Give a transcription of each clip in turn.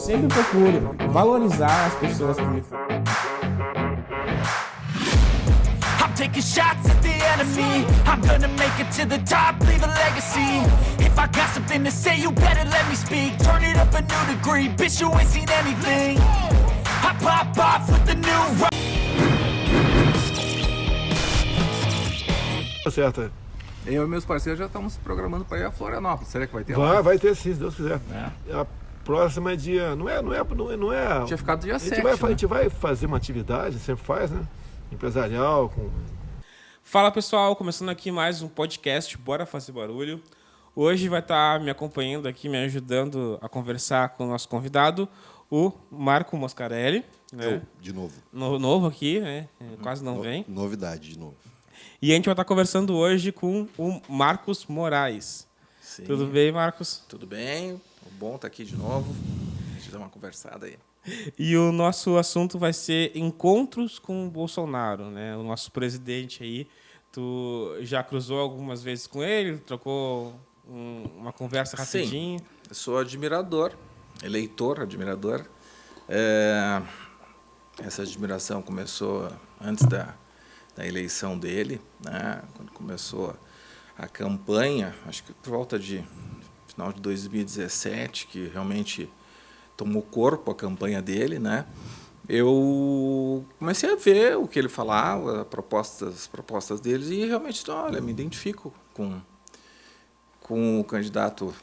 sempre procuro valorizar as pessoas que me falam. I'm taking shots at the enemy. I'm gonna make it to the top, leave a legacy. If I got something to say, you better let me speak. Turn it up a new degree, bitch, you ain't seen anything. I pop off with the new. Tá certo. Eu e meus parceiros já estamos se programando para ir a Florianópolis. Será que vai ter lá? Vai ter sim, se Deus quiser. A próxima é dia. Não é. Tinha ficado dia 7. A gente vai fazer uma atividade, sempre faz, né? Empresarial. Fala pessoal, começando aqui mais um podcast, Bora Fazer Barulho. Hoje vai estar me acompanhando aqui, me ajudando a conversar com o nosso convidado, o Marco Moscarelli. Né? De novo. Novo aqui, né? Quase não vem. Novidade, de novo. E a gente vai estar conversando hoje com o Marcos Moraes. Sim. Tudo bem, Marcos? Tudo bem. Bom estar aqui de novo. A gente dá uma conversada aí. E o nosso assunto vai ser encontros com o Bolsonaro, né? O nosso presidente aí. Tu já cruzou algumas vezes com ele? Trocou uma conversa rapidinho? Sim, eu sou admirador, eleitor, admirador. Essa admiração começou antes da eleição dele, né? Quando começou a campanha, acho que por volta de final de 2017, que realmente tomou corpo a campanha dele, né? Eu comecei a ver o que ele falava, as propostas deles, e realmente, olha, me identifico com o candidato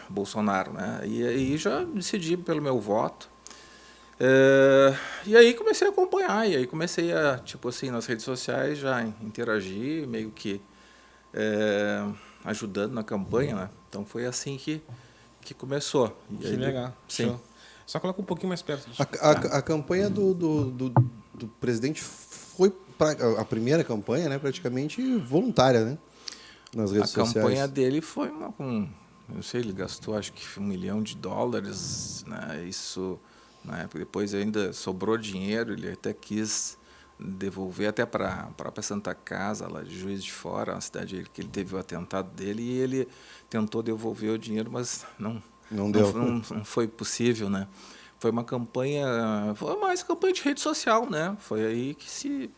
Bolsonaro, né? E aí já decidi pelo meu voto. E aí comecei a acompanhar, e aí comecei a, tipo assim, nas redes sociais já interagir, meio que ajudando na campanha, né? Então foi assim que começou. E Que aí, legal. Sim. Show. Só coloca um pouquinho mais perto. A campanha do presidente foi a primeira campanha, né, praticamente voluntária, né, nas redes sociais. A campanha dele foi não sei, ele gastou acho que $1 milhão, né? Isso na época. Depois ainda sobrou dinheiro, ele até quis devolver até para a própria Santa Casa, lá de Juiz de Fora, uma cidade que ele teve o atentado dele, e ele tentou devolver o dinheiro, mas não foi possível, né? Foi mais campanha de rede social, né? Foi aí que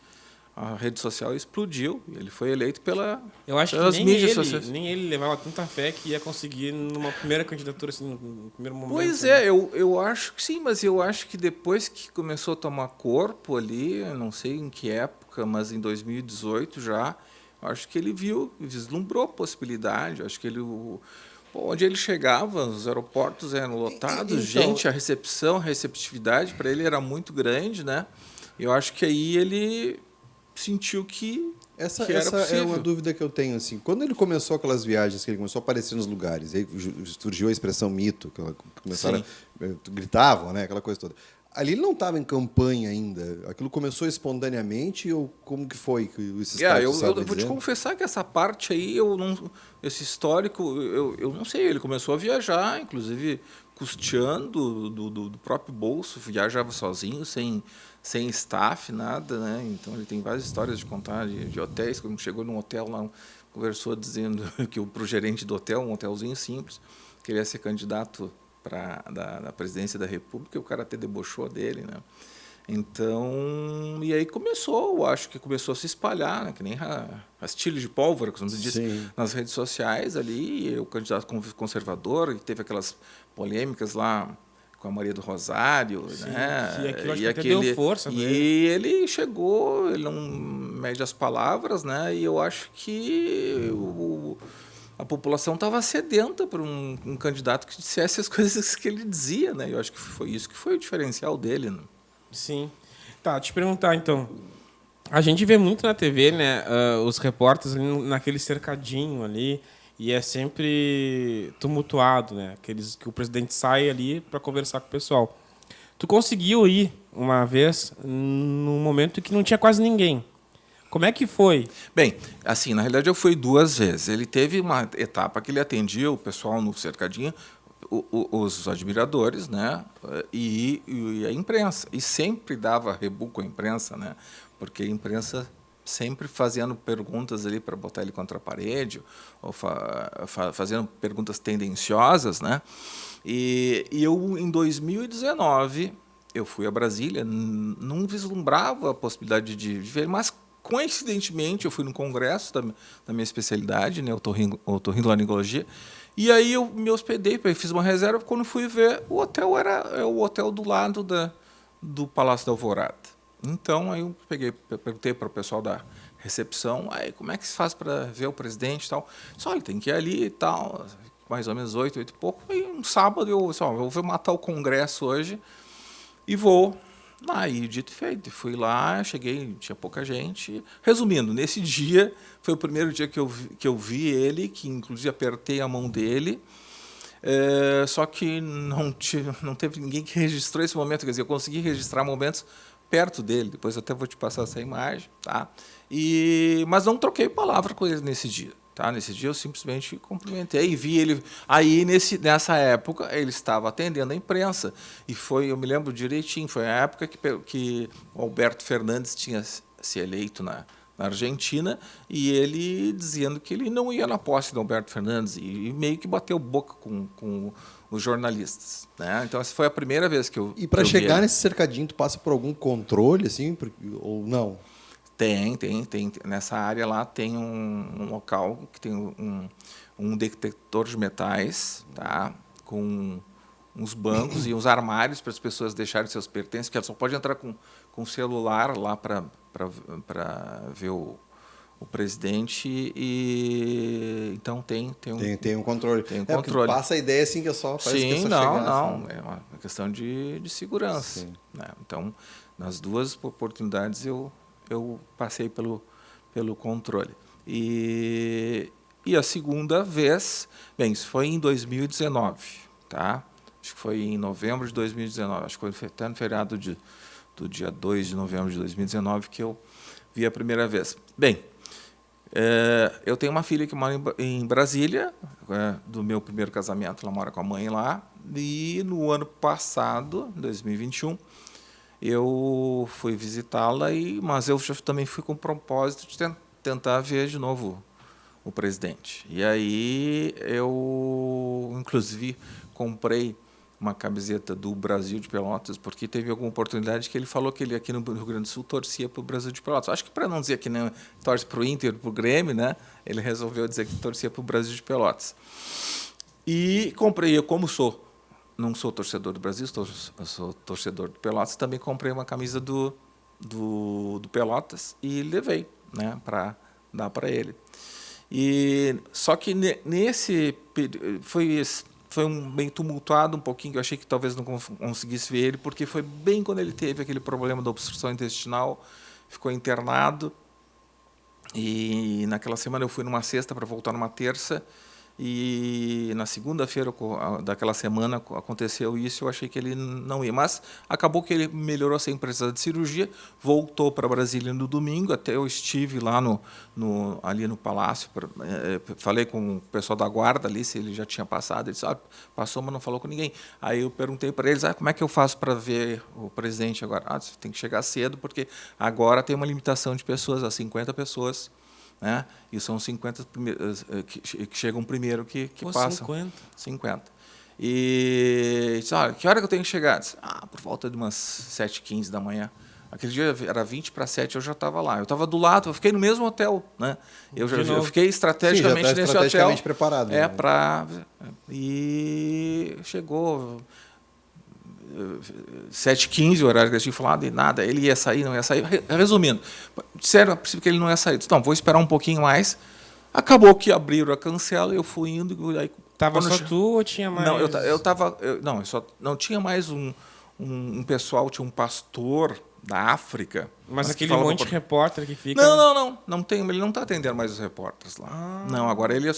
a rede social explodiu. Ele foi eleito pelas mídias sociais. Nem ele levava tanta fé que ia conseguir numa primeira candidatura, assim, no primeiro momento. Pois né? eu acho que sim, mas eu acho que depois que começou a tomar corpo ali, eu não sei em que época, mas em 2018 já, acho que ele vislumbrou a possibilidade. Acho que onde ele chegava, os aeroportos eram lotados, gente, a receptividade para ele era muito grande, né? Eu acho que aí ele sentiu que essa era possível. É uma dúvida que eu tenho, assim, quando ele começou aquelas viagens, que ele começou a aparecer nos lugares, aí surgiu a expressão mito, que começaram gritavam, né, aquela coisa toda. Ali ele não estava em campanha ainda. Aquilo começou espontaneamente ou como que foi que esses eu vou te confessar que essa parte aí esse histórico eu não sei. Ele começou a viajar, inclusive custeando do próprio bolso, viajava sozinho, sem staff, nada, né? Então ele tem várias histórias de contar de hotéis. Quando chegou num hotel lá, conversou dizendo que para o gerente do hotel, um hotelzinho simples, queria ser candidato da presidência da República, e o cara até debochou dele, né? Então, e aí acho que começou a se espalhar, né? Que nem rastilho de pólvora, como se diz, nas redes sociais ali, e o candidato conservador, e teve aquelas polêmicas lá com a Maria do Rosário, né? E aquilo deu força. Ele chegou, ele não mede as palavras, né? E eu acho que a população estava sedenta por um candidato que dissesse as coisas que ele dizia, né? Eu acho que foi isso que foi o diferencial dele, né? Sim. Tá, te perguntar, então. A gente vê muito na TV, né, os repórteres ali naquele cercadinho ali, e é sempre tumultuado, né? Aqueles que o presidente sai ali para conversar com o pessoal. Tu conseguiu ir uma vez num momento que não tinha quase ninguém. Como é que foi? Bem, assim, na realidade eu fui 2 vezes. Ele teve uma etapa que ele atendia o pessoal no cercadinho, os admiradores, né, e a imprensa. E sempre dava rebu com a imprensa, né, porque a imprensa sempre fazendo perguntas ali para botar ele contra a parede, ou fazendo perguntas tendenciosas, né? E eu, em 2019, eu fui a Brasília, não vislumbrava a possibilidade de ver, mas, coincidentemente, eu fui no congresso da minha especialidade, né, otorrinolaringologia, e aí eu me hospedei, fiz uma reserva, quando fui ver, o hotel era o hotel do lado do Palácio da Alvorada. Então, aí eu perguntei para o pessoal da recepção, aí, como é que se faz para ver o presidente e tal? Só ele tem que ir ali e tal, mais ou menos 8 e pouco. Aí, um sábado, eu vou matar o congresso hoje e vou. Aí, dito e feito, fui lá, cheguei, tinha pouca gente. Resumindo, nesse dia, foi o primeiro dia que eu vi ele, que inclusive apertei a mão dele, só que não teve ninguém que registrou esse momento, quer dizer, eu consegui registrar momentos perto dele, depois eu até vou te passar essa imagem, tá? Mas não troquei palavra com ele nesse dia. Tá? Nesse dia eu simplesmente cumprimentei e vi ele. Aí, nessa época, ele estava atendendo a imprensa. E eu me lembro direitinho, foi a época que o Alberto Fernandes tinha se eleito na Argentina, e ele dizendo que ele não ia na posse do Alberto Fernandes, e meio que bateu boca com os jornalistas. Né? Então, essa foi a primeira vez que eu vi. E para chegar nesse cercadinho, tu passa por algum controle, assim, ou não? Tem. Nessa área lá tem um local que tem um detector de metais, tá? Com uns bancos e uns armários para as pessoas deixarem seus pertences, porque ela só pode entrar com celular lá para ver o presidente. E então tem um controle. Tem um controle. Passa a ideia assim que é só parece que é só não, chegar, não, assim. é uma questão de segurança. Né? Então, nas duas oportunidades eu passei pelo controle. E a segunda vez, bem, isso foi em 2019, tá? Acho que foi em novembro de 2019, acho que foi até no feriado do dia 2 de novembro de 2019 que eu vi a primeira vez. Bem, eu tenho uma filha que mora em Brasília, do meu primeiro casamento, ela mora com a mãe lá, e no ano passado, 2021, eu fui visitá-la, mas eu também fui com o propósito de tentar ver de novo o presidente. E aí eu, inclusive, comprei uma camiseta do Brasil de Pelotas, porque teve alguma oportunidade que ele falou que ele aqui no Rio Grande do Sul torcia para o Brasil de Pelotas. Acho que para não dizer que não torce para o Inter, para o Grêmio, né? Ele resolveu dizer que torcia para o Brasil de Pelotas. E comprei, eu como não sou torcedor do Brasil, sou torcedor do Pelotas, também comprei uma camisa do Pelotas e levei, né, para dar para ele. Só que nesse foi meio tumultuado um pouquinho, que eu achei que talvez não conseguisse ver ele, porque foi bem quando ele teve aquele problema da obstrução intestinal, ficou internado, e naquela semana eu fui numa sexta para voltar numa terça, e na segunda-feira daquela semana aconteceu isso, eu achei que ele não ia. Mas acabou que ele melhorou sem precisar de cirurgia, voltou para Brasília no domingo, até eu estive lá ali no Palácio, falei com o pessoal da guarda ali, se ele já tinha passado, ele disse, passou, mas não falou com ninguém. Aí eu perguntei para eles, como é que eu faço para ver o presidente agora? Você tem que chegar cedo, porque agora tem uma limitação de pessoas, a 50 pessoas, né? E são 50 que chegam primeiro que passam. 50. E disse, que hora que eu tenho que chegar? Disse, por volta de umas 7h15 da manhã. Aquele dia era 20:07, eu já estava lá. Eu estava do lado, eu fiquei no mesmo hotel, né? Eu fiquei estrategicamente nesse estrategicamente hotel. preparado. Né? E chegou 7h15, o horário que eu tinha falado, e nada, ele ia sair, não ia sair. Resumindo, disseram a princípio que ele não ia sair. Disse, vou esperar um pouquinho mais. Acabou que abriram a cancela, eu fui indo. Tava só tu ou tinha mais? Não, não tinha mais um pessoal, tinha um pastor da África. Mas aquele monte de repórter que fica... Não tem, ele não está atendendo mais os repórteres lá. Não, agora ele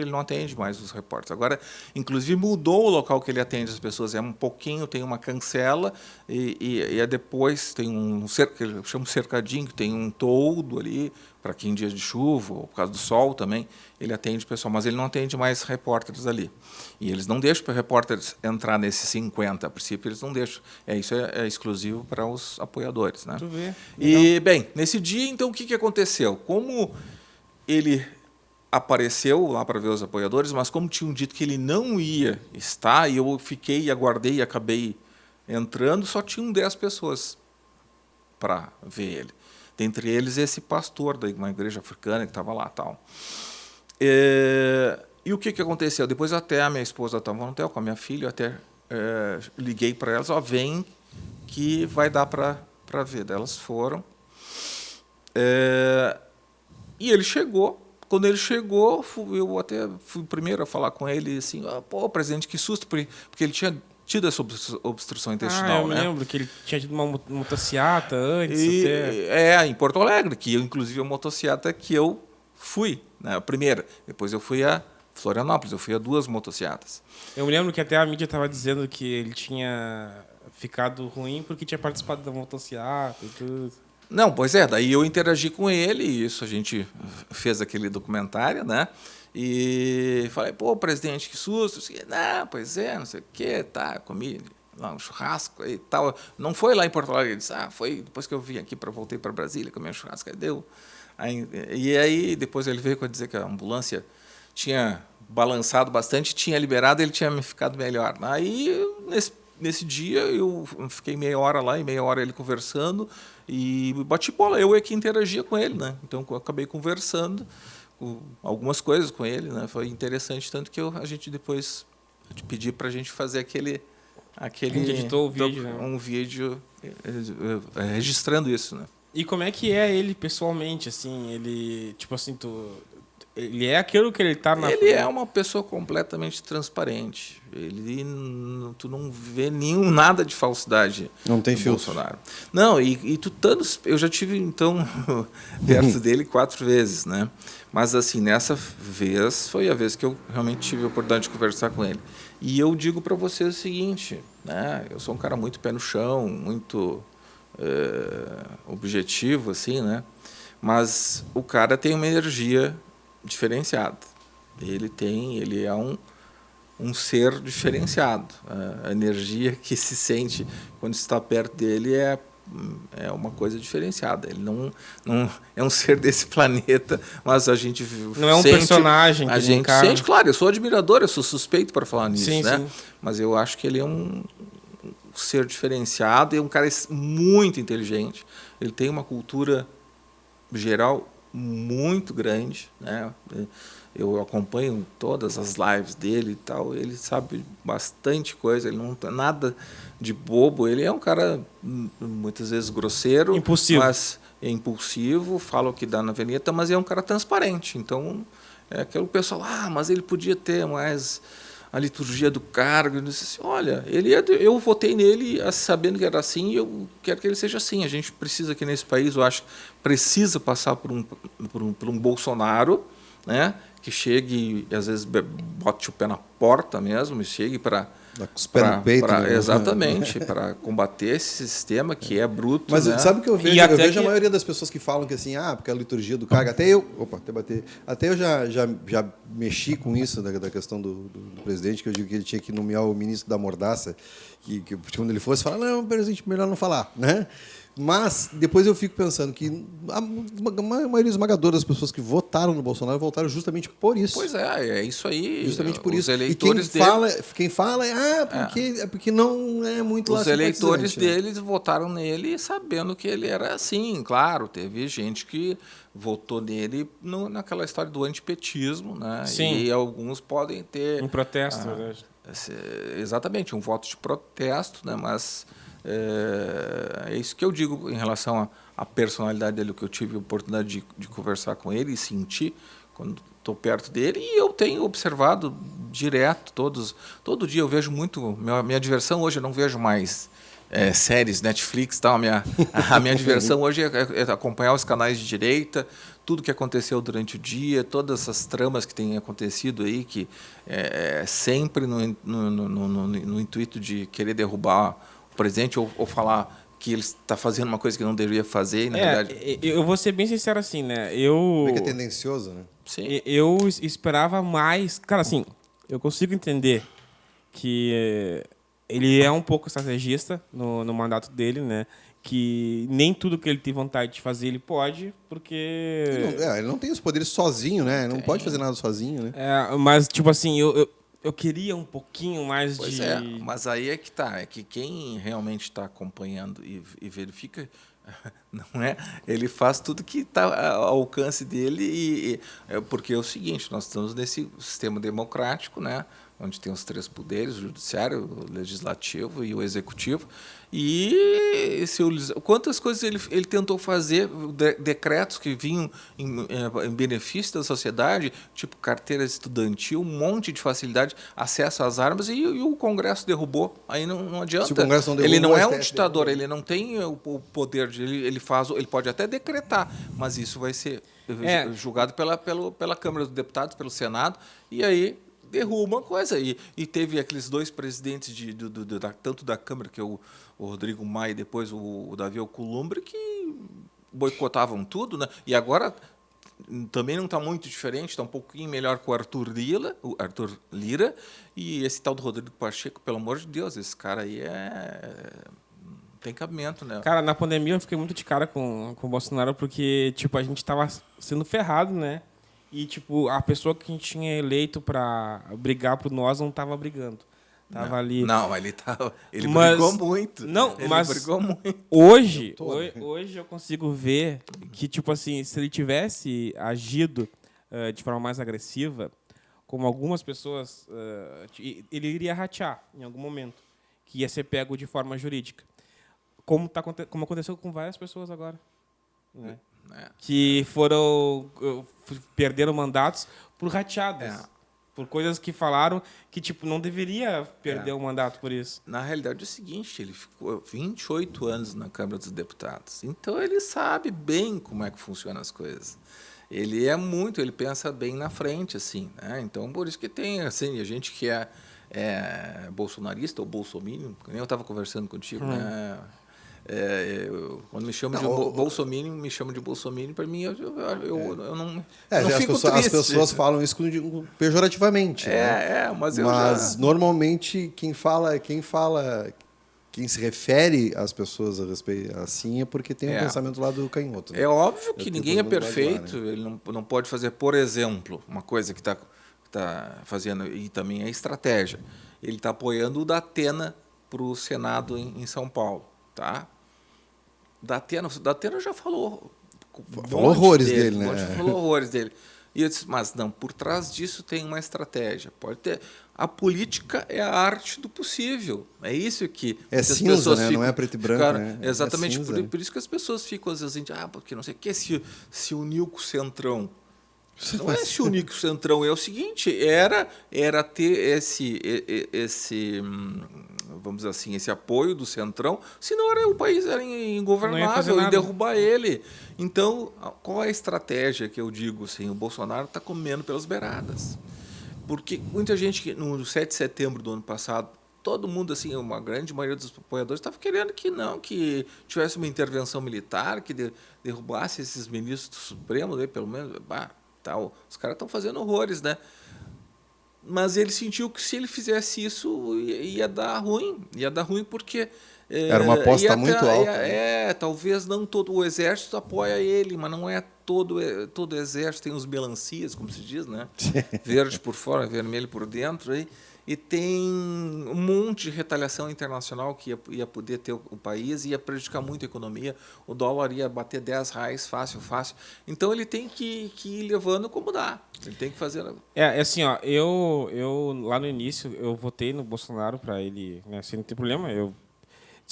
não atende mais os repórteres. Agora, inclusive, mudou o local que ele atende as pessoas. É um pouquinho, tem uma cancela e depois tem eu chamo cercadinho, que tem um toldo ali, para que em dias de chuva, ou por causa do sol também, ele atende o pessoal, mas ele não atende mais repórteres ali. E eles não deixam para repórteres entrar nesses 50, a princípio eles não deixam. Isso é exclusivo para os apoiadores, né? Tu vê. E, bem, nesse dia, então, o que aconteceu? Como ele apareceu lá para ver os apoiadores, mas como tinham dito que ele não ia estar, e eu fiquei e aguardei e acabei entrando, só tinham 10 pessoas para ver ele. Dentre eles, esse pastor de uma igreja africana que estava lá. Tal. E o que aconteceu? Depois até a minha esposa estava no hotel com a minha filha, eu até liguei para elas, vem que vai dar para ver. Elas foram. E ele chegou. Quando ele chegou, eu até fui o primeiro a falar com ele, assim, pô, presidente, que susto, porque ele tinha tido essa obstrução intestinal, eu me lembro que ele tinha tido uma motociata antes. Em Porto Alegre, que inclusive a motociata que eu fui, né, a primeira. Depois eu fui a Florianópolis, eu fui a 2 motociatas. Eu me lembro que até a mídia estava dizendo que ele tinha ficado ruim porque tinha participado da motociata e tudo. Não, pois é, daí eu interagi com ele, e isso a gente fez aquele documentário, né? E falei, pô, presidente, que susto. Não, pois é, não sei o quê, tá, comi lá um churrasco e tal. Não foi lá em Porto Alegre, ele disse, foi depois que eu vim aqui, voltei para Brasília, comi um churrasco, aí deu. E aí depois ele veio dizer que a ambulância tinha balançado bastante, tinha liberado, ele tinha ficado melhor. Aí, nesse dia, eu fiquei meia hora lá, e meia hora ele conversando, e bati bola. Eu é que interagia com ele, né? Então, eu acabei conversando algumas coisas com ele, né? Foi interessante, tanto que a gente depois pedi para a gente fazer aquele a gente editou o vídeo, né? Um vídeo registrando isso, né? E como é que é ele pessoalmente, assim? Ele, tipo assim, ele é aquilo que ele tá na... Ele é uma pessoa completamente transparente. Tu não vê nada de falsidade. Não tem no filtro. Bolsonaro. Não, eu já tive, então, perto dele 4 vezes, né? Mas, assim, nessa vez, foi a vez que eu realmente tive a oportunidade de conversar com ele. E eu digo para você o seguinte, né? Eu sou um cara muito pé no chão, muito objetivo, assim, né? Mas o cara tem uma energia diferenciado. Ele é um ser diferenciado. A energia que se sente quando está perto dele é uma coisa diferenciada. Ele não é um ser desse planeta, mas a gente não é um personagem. A gente sente, claro. Eu sou admirador, eu sou suspeito para falar nisso, sim, né? Sim. Mas eu acho que ele é um ser diferenciado e é um cara muito inteligente. Ele tem uma cultura geral muito grande, né? Eu acompanho todas as lives dele e tal. Ele sabe bastante coisa. Ele não tem nada de bobo. Ele é um cara muitas vezes grosseiro, impulsivo. Mas é impulsivo, fala o que dá na veneta, mas é um cara transparente. Então é aquele pessoal, mas ele podia ter mais a liturgia do cargo. Eu disse assim, olha, eu votei nele sabendo que era assim, e eu quero que ele seja assim. A gente precisa aqui nesse país, eu acho, precisa passar por um Bolsonaro, né, que chegue e às vezes bote o pé na porta mesmo, e chegue para exatamente, para combater esse sistema que é bruto. Mas né? sabe o que eu vejo? Eu vejo a maioria das pessoas que falam que assim, porque a liturgia do cargo, até eu já mexi com isso, da questão do presidente, que eu digo que ele tinha que nomear o ministro da Mordaça, que quando ele fosse falar, não, presidente, melhor não falar, né? Mas depois eu fico pensando que a maioria esmagadora das pessoas que votaram no Bolsonaro votaram justamente por isso. Pois é isso aí. Justamente por isso. Eleitores e quem fala porque não é muito lá. Os eleitores deles votaram nele sabendo que ele era assim. Claro, teve gente que votou nele naquela história do antipetismo, né? Sim. E alguns podem ter... Um protesto, né? Exatamente, um voto de protesto, né? Mas... É isso que eu digo em relação à personalidade dele, que eu tive a oportunidade de conversar com ele e sentir quando estou perto dele, e eu tenho observado direto, todo dia eu vejo muito, minha diversão hoje eu não vejo mais séries, Netflix, tal, a minha diversão hoje é acompanhar os canais de direita, tudo que aconteceu durante o dia, todas as tramas que têm acontecido aí, que sempre no intuito de querer derrubar presidente ou falar que ele está fazendo uma coisa que não deveria fazer, e, na verdade... Eu vou ser bem sincero assim, né? Como é que é tendencioso, né? Sim. Eu esperava mais... Cara, assim, eu consigo entender que ele é um pouco estrategista no mandato dele, né? que nem tudo que ele tem vontade de fazer ele pode, porque... Ele não tem os poderes sozinho, né? Ele não pode fazer nada sozinho, né? Mas, tipo assim, eu queria um pouquinho mais Pois de... é, mas aí é que tá. É que quem realmente está acompanhando e verifica, não é? Ele faz tudo que está ao alcance dele porque é o seguinte, nós estamos nesse sistema democrático, né? Onde tem os 3 poderes, o judiciário, o legislativo e o executivo. E quantas coisas ele tentou fazer, decretos que vinham em benefício da sociedade, tipo carteira estudantil, um monte de facilidade, acesso às armas, e o Congresso derrubou. Aí não adianta. Se o Congresso não derrubou, ele não é o um STF ditador, derrubou. ele não tem o poder de ele pode até decretar, mas isso vai ser julgado pela Câmara dos Deputados, pelo Senado, e aí derruba uma coisa. E teve aqueles 2 presidentes tanto da Câmara, que é o Rodrigo Maia, e depois o Davi Alcolumbre, que boicotavam tudo, né? E agora também não está muito diferente, está um pouquinho melhor com o Arthur Lira, e esse tal do Rodrigo Pacheco, pelo amor de Deus, esse cara aí não tem cabimento, né? Cara, na pandemia eu fiquei muito de cara com o Bolsonaro, porque, tipo, a gente tava sendo ferrado, né? E, tipo, a pessoa que a gente tinha eleito pra brigar por nós não tava brigando. Tava ali... Não, ele brigou muito. Não, ele mas brigou muito. hoje eu consigo ver que, tipo assim, se ele tivesse agido de forma mais agressiva, como algumas pessoas, ele iria ratear em algum momento, que ia ser pego de forma jurídica. Como aconteceu com várias pessoas agora. Né? Que perderam mandatos por rateadas. Por coisas que falaram que, tipo, não deveria perder o mandato por isso. Na realidade é o seguinte, ele ficou 28 anos na Câmara dos Deputados. Então ele sabe bem como é que funcionam as coisas. Ele pensa bem na frente, assim, né? Então, por isso que tem, assim, a gente que é bolsonarista ou bolsominion, que nem eu estava conversando contigo, né? Quando me chamam de bolsominion, para mim, eu não fico triste. As pessoas falam isso pejorativamente. Mas normalmente quem se refere às pessoas assim é porque tem um pensamento lá do canhoto. Né? É óbvio que ninguém é perfeito, ele não pode fazer, por exemplo, uma coisa que está fazendo, e também é estratégia. Ele está apoiando o Datena para o Senado em São Paulo. Tá? Datena já falou horrores dele, né? Falou horrores dele. E eu disse, mas não, por trás disso tem uma estratégia. Pode ter. A política é a arte do possível. É isso que as cinza, pessoas ficam, né? Não é preto e branco, né? Exatamente, por isso que as pessoas ficam às vezes porque não sei o que se uniu com o Centrão. Não é se unir com o Centrão, é o seguinte, era ter vamos dizer assim, esse apoio do Centrão, senão o país era ingovernável e derrubar ele. Então, qual é a estratégia que eu digo assim? O Bolsonaro está comendo pelas beiradas. Porque muita gente, que no 7 de setembro do ano passado, todo mundo, assim, uma grande maioria dos apoiadores estava querendo que tivesse uma intervenção militar, que derrubasse esses ministros do Supremo, né, pelo menos, tal. Os caras estão fazendo horrores, né? Mas ele sentiu que se ele fizesse isso ia dar ruim. Ia dar ruim porque... Era uma aposta muito alta. Talvez não todo o exército apoia ele, mas não é todo exército. Tem os melancias, como se diz, né? Verde por fora, vermelho por dentro. E tem um monte de retaliação internacional que ia poder ter o país, ia prejudicar muito a economia. O dólar ia bater R$10 fácil. Então ele tem que ir levando como dá. Ele tem que fazer... assim, ó, eu lá no início, eu votei no Bolsonaro para ele, né, sem ter problema.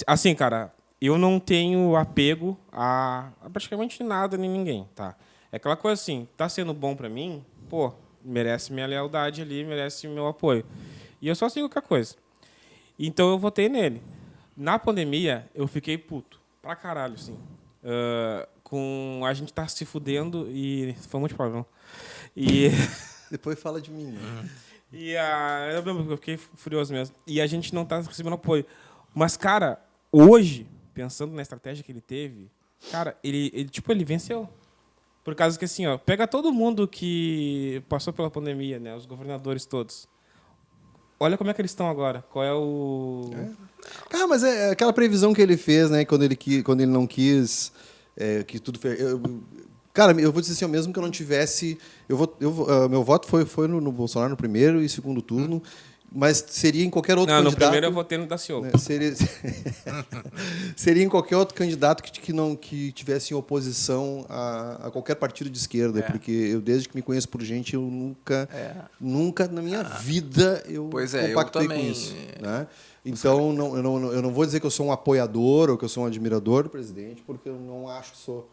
Assim, cara, eu não tenho apego a praticamente nada nem ninguém, tá? É aquela coisa assim, tá sendo bom para mim, pô, merece minha lealdade ali, merece meu apoio. E eu só sigo qualquer coisa. Então eu votei nele. Na pandemia, eu fiquei puto. Pra caralho, assim. Com a gente tá se fudendo e... Foi muito problema. E... Depois fala de mim. Né? Eu fiquei furioso mesmo. E a gente não tá recebendo apoio. Mas, cara, hoje, pensando na estratégia que ele teve, cara, ele venceu. Por causa que, assim, ó, pega todo mundo que passou pela pandemia, né? Os governadores todos. olha como é que eles estão agora. Qual é o... Cara, mas é aquela previsão que ele fez, né? Quando ele não quis que tudo... Cara, eu vou dizer assim, mesmo que eu não tivesse... meu voto foi no Bolsonaro no primeiro e segundo turno, mas seria em qualquer outro candidato... No primeiro eu votei no Daciolo. Seria em qualquer outro candidato que tivesse em oposição a qualquer partido de esquerda, porque eu, desde que me conheço por gente, eu nunca na minha vida eu compactei com isso. Né? Então, eu não vou dizer que eu sou um apoiador ou que eu sou um admirador do presidente, porque eu não acho que sou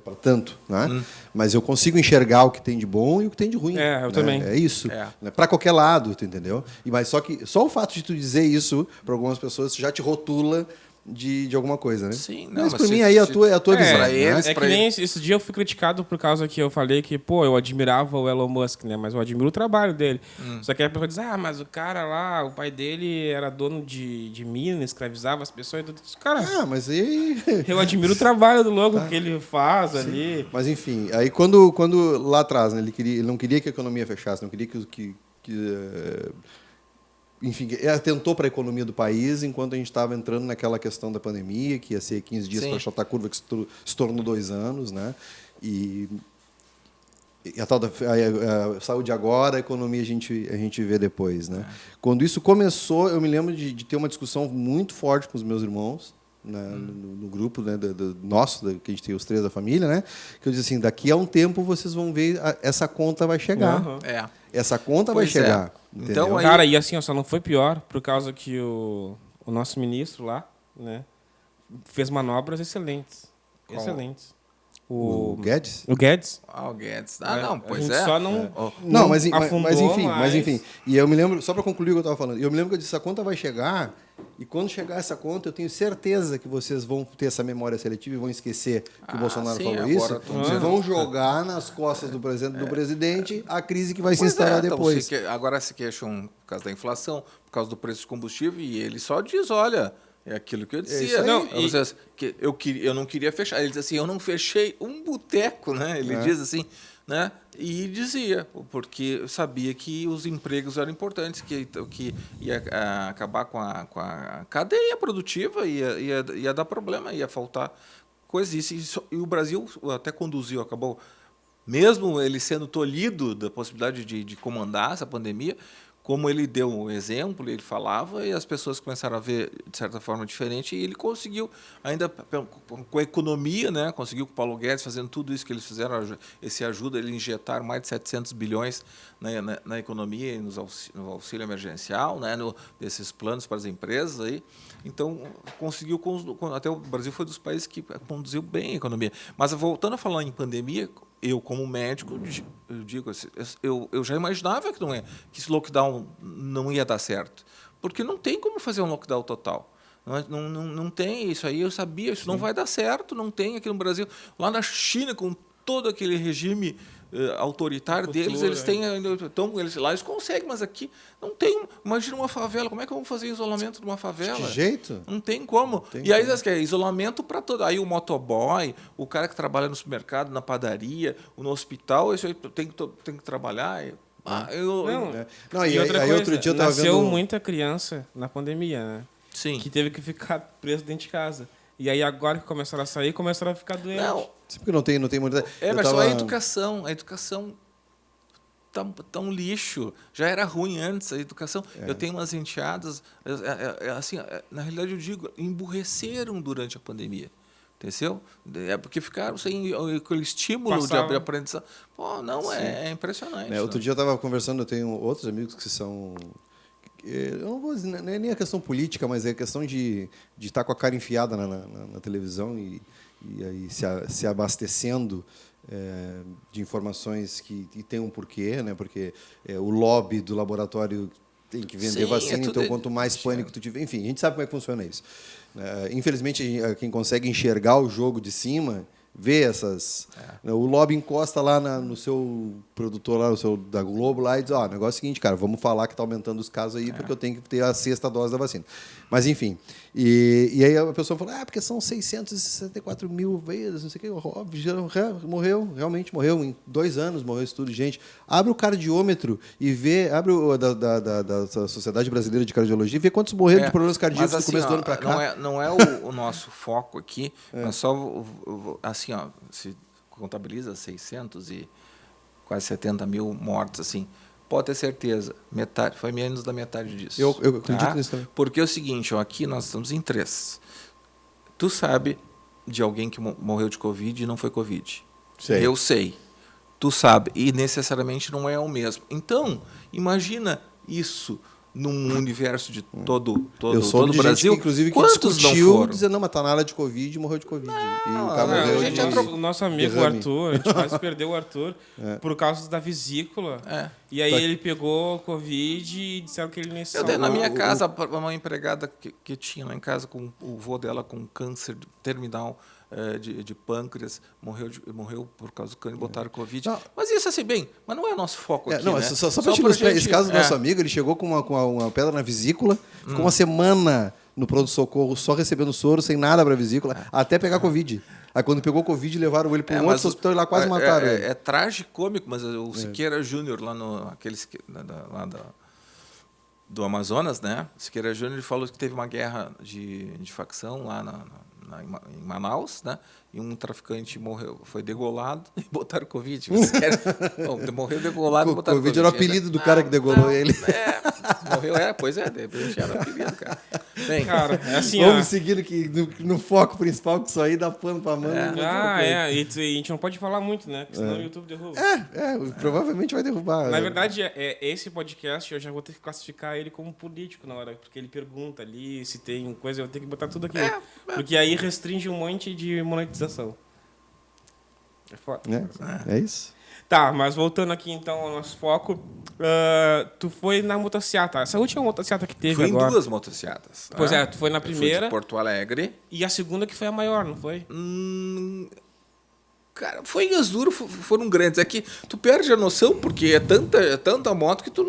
para tanto, né? Mas eu consigo enxergar o que tem de bom e o que tem de ruim. Eu também. É isso. Né? Para qualquer lado, tu entendeu? Mas só o fato de tu dizer isso para algumas pessoas já te rotula de alguma coisa, né? Sim, não, mas para mim aí é a tua visão. Pra eles, que nem esse dia eu fui criticado por causa que eu falei que, eu admirava o Elon Musk, né? Mas eu admiro o trabalho dele. Só que aí a pessoa diz, mas o cara lá, o pai dele era dono de mina, escravizava as pessoas. Cara, mas aí... eu admiro o trabalho do louco que ele faz ali. Mas enfim, aí quando lá atrás, né, ele não queria que a economia fechasse, não queria enfim, atentou para a economia do país enquanto a gente estava entrando naquela questão da pandemia, que ia ser 15 dias para achatar a curva, que se tornou 2 anos, né? E a tal da a saúde agora, a economia a gente vê depois, né? Quando isso começou, eu me lembro de ter uma discussão muito forte com os meus irmãos, né, no grupo, né, nosso, que a gente tem os 3 da família, né? Que eu disse assim, daqui a um tempo vocês vão ver, essa conta vai chegar. Essa conta vai chegar. Então, aí... Cara, e assim, só não foi pior por causa que o nosso ministro lá, né, fez manobras excelentes. Excelentes. O Guedes? O Guedes. O Guedes. Não, pois Só não... Não, mas enfim. E eu me lembro, só para concluir o que eu estava falando, eu me lembro que eu disse, a conta vai chegar, e quando chegar essa conta, eu tenho certeza que vocês vão ter essa memória seletiva e vão esquecer que o Bolsonaro falou isso. Vocês vão jogar nas costas do presidente a crise que vai se instalar depois. Agora se queixam por causa da inflação, por causa do preço de combustível, e ele só diz, olha... É aquilo que eu dizia. Eu não queria fechar. Ele diz assim, eu não fechei um boteco, né? Ele diz assim, né? E dizia, porque eu sabia que os empregos eram importantes, que ia acabar com a cadeia produtiva, ia dar problema, ia faltar coisa. E o Brasil até conduziu, acabou, mesmo ele sendo tolhido da possibilidade de comandar essa pandemia, como ele deu um exemplo, ele falava, e as pessoas começaram a ver de certa forma diferente, e ele conseguiu, ainda com a economia, né, conseguiu com o Paulo Guedes fazendo tudo isso que eles fizeram, esse ajuda, ele injetar mais de 700 bilhões na economia e no auxílio emergencial, né, desses planos para as empresas aí. Então conseguiu, até o Brasil foi dos países que conduziu bem a economia. Mas voltando a falar em pandemia, eu, como médico, eu digo assim, eu já imaginava que esse lockdown não ia dar certo, porque não tem como fazer um lockdown total. Não tem isso aí, eu sabia, isso não vai dar certo, não tem aqui no Brasil. Lá na China, com todo aquele regime autoritário deles, eles têm, então eles conseguem, mas aqui não tem. Imagina uma favela, como é que vamos fazer isolamento de uma favela? De jeito? Não tem como. E aí é isolamento para todo. Aí o motoboy, o cara que trabalha no supermercado, na padaria, no hospital, isso aí tem que trabalhar. E outra coisa, outro dia eu tava nasceu muita criança na pandemia, né? Sim. Que teve que ficar preso dentro de casa. E aí agora que começaram a sair, começaram a ficar doentes. Sim, porque não tem muita... Mas só a educação tá um lixo. Já era ruim antes a educação. Eu tenho umas enteadas, assim, na realidade eu digo, emburreceram durante a pandemia. Entendeu? Porque ficaram sem aquele estímulo de aprendizagem. É impressionante. Outro dia eu estava conversando, eu tenho outros amigos que são... Eu não vou dizer, não é nem a questão política, mas é a questão de estar com a cara enfiada na televisão e aí se abastecendo de informações que tem um porquê, né? Porque o lobby do laboratório tem que vender vacina, então quanto mais pânico tu tiver... Enfim, a gente sabe como é que funciona isso. Infelizmente, quem consegue enxergar o jogo de cima vê essas... O lobby encosta lá no seu produtor, lá, no seu, da Globo, lá, e diz, ó, o negócio é o seguinte, cara, vamos falar que está aumentando os casos aí, porque eu tenho que ter a 6ª dose da vacina. Mas, enfim. E aí a pessoa falou, porque são 664 mil vezes, não sei o que, óbvio, realmente morreu. Em 2 anos morreu isso tudo, gente. Abre o cardiômetro e vê, abre o da Sociedade Brasileira de Cardiologia e vê quantos morreram de problemas cardíacos do começo do ano para cá. Não é o nosso foco aqui, mas só, assim, ó, se contabiliza 600 e quase 70 mil mortos, assim, pode ter certeza, metade, foi menos da metade disso. Eu acredito nisso também. Porque é o seguinte, ó, aqui nós estamos em 3. Tu sabe de alguém que morreu de Covid e não foi Covid? Sei. Eu sei. Tu sabe, e necessariamente não é o mesmo. Então, imagina isso num universo de todo o Brasil. Gente, inclusive, que quantos discutiu, não foram? dizendo, não, mas tá na área de Covid e morreu de Covid. E o cara A morreu gente de o nosso amigo derrame. Arthur, a gente quase perdeu o Arthur por causa da vesícula. E aí ele pegou Covid e disseram que ele nem se Eu dei salvou. na minha casa, uma empregada que tinha lá em casa com o vô dela com câncer terminal de pâncreas, morreu por causa do câncer, botaram Covid. Não. Mas isso assim, mas não é nosso foco aqui, Não, né? só para te ilustrar, esse caso do nosso amigo, ele chegou com uma pedra na vesícula, ficou uma semana no pronto-socorro só recebendo soro, sem nada para a vesícula, até pegar Covid. Aí quando pegou Covid, levaram ele para um outro hospital e lá quase mataram ele. É tragicômico, mas o Siqueira Júnior, lá do Amazonas, né? O Siqueira Júnior, ele falou que teve uma guerra de facção lá em Manaus, né? E um traficante morreu, foi degolado e botaram Covid. Morreu degolado e botaram Covid. Covid era o apelido do cara que degolou ele. Morreu, pois é, de repente era o apelido, cara. Bem, Cara, é assim, vamos seguindo que no foco principal, que isso aí dá pano pra mão. e a gente não pode falar muito, né? Porque senão o YouTube derruba. Provavelmente vai derrubar. Na verdade, esse podcast eu já vou ter que classificar ele como político na hora, porque ele pergunta ali se tem coisa, eu vou ter que botar tudo aqui. Porque aí restringe um monte de monetização. É foda. É isso. Tá, mas voltando aqui então ao nosso foco, tu foi na motociata. Essa última motociata que teve fui agora. em 2 motociatas. Pois tu foi na primeira. Fui de Porto Alegre. E a segunda que foi a maior, não foi? Cara, foi em Asduro, foram grandes. É que tu perde a noção, porque é tanta moto que tu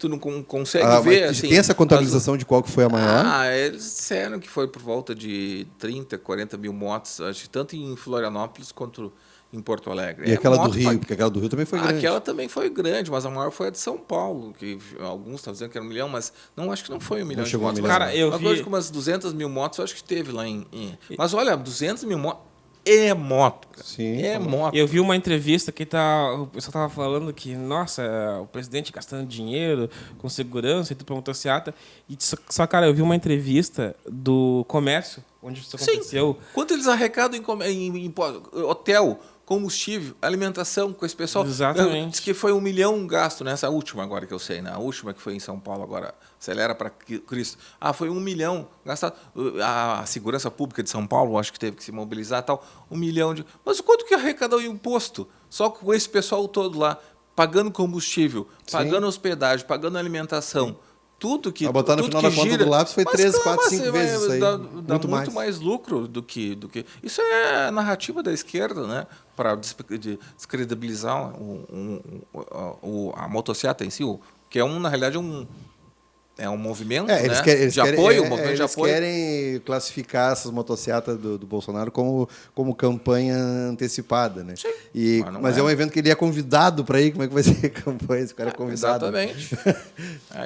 não consegue ver. Assim, tem essa contabilização de qual que foi a maior? Eles disseram que foi por volta de 30, 40 mil motos, acho que tanto em Florianópolis quanto em Porto Alegre. E aquela do Rio, porque aquela do Rio também foi grande. Aquela também foi grande, mas a maior foi a de São Paulo, que alguns estão dizendo que era 1 milhão, mas não, acho que não foi 1 milhão de motos. Cara, eu vi... Coisa com umas 200 mil motos, eu acho que teve lá em... Mas olha, 200 mil motos é moto, cara. Sim. É moto. Eu vi uma entrevista que o pessoal tava falando que, nossa, o presidente gastando dinheiro com segurança e tudo pra motociata. Só, cara, eu vi uma entrevista do comércio, onde isso aconteceu. Quanto eles arrecadam em hotel, combustível, alimentação com esse pessoal? Exatamente. Diz que foi 1 milhão gasto nessa última agora que eu sei, né? A última que foi em São Paulo agora, acelera para Cristo. Foi 1 milhão gastado. A segurança pública de São Paulo, acho que teve que se mobilizar e tal. 1 milhão de... Mas quanto que arrecadou em imposto? Só com esse pessoal todo lá, pagando combustível, pagando hospedagem, pagando alimentação. Tudo que botar no final da ponta do lápis foi 3, 4, 5 vezes isso aí. Dá muito mais lucro do que... Isso é a narrativa da esquerda, né? Para descredibilizar a motociata em si, que é na realidade é um movimento, né? Eles apoio. Querem classificar essas motocicletas do Bolsonaro como campanha antecipada, né? Sim, mas é um evento que ele é convidado para ir. Como é que vai ser a campanha? Esse cara é convidado. Exatamente.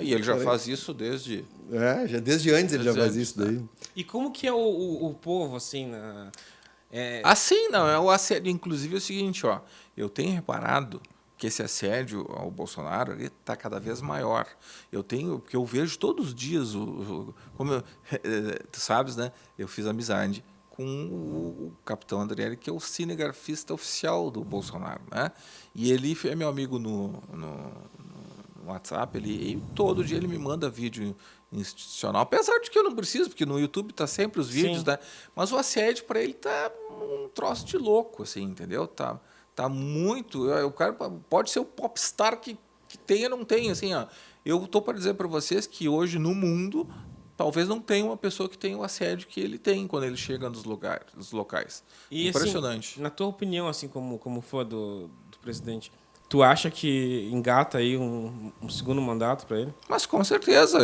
E ele já faz isso desde... desde antes ele já faz isso daí. E como que é o povo, assim, Assim, não. É o assédio. Inclusive é o seguinte, ó. Eu tenho reparado que esse assédio ao Bolsonaro está cada vez maior. Porque eu vejo todos os dias, tu sabes, né? Eu fiz amizade com o capitão Andriele, que é o cinegrafista oficial do Bolsonaro, né? E ele é meu amigo no WhatsApp, e todo dia ele me manda vídeo institucional, apesar de que eu não preciso, porque no YouTube tá sempre os vídeos, né? Mas o assédio para ele tá um troço de louco, assim, entendeu? Tá muito... O cara pode ser o popstar que tenha, não tem, assim, ó. Eu tô para dizer para vocês que hoje no mundo talvez não tenha uma pessoa que tenha o assédio que ele tem quando ele chega nos locais. E, Impressionante. assim, na tua opinião, assim, como fã do presidente, tu acha que engata aí um segundo mandato para ele? Mas com certeza.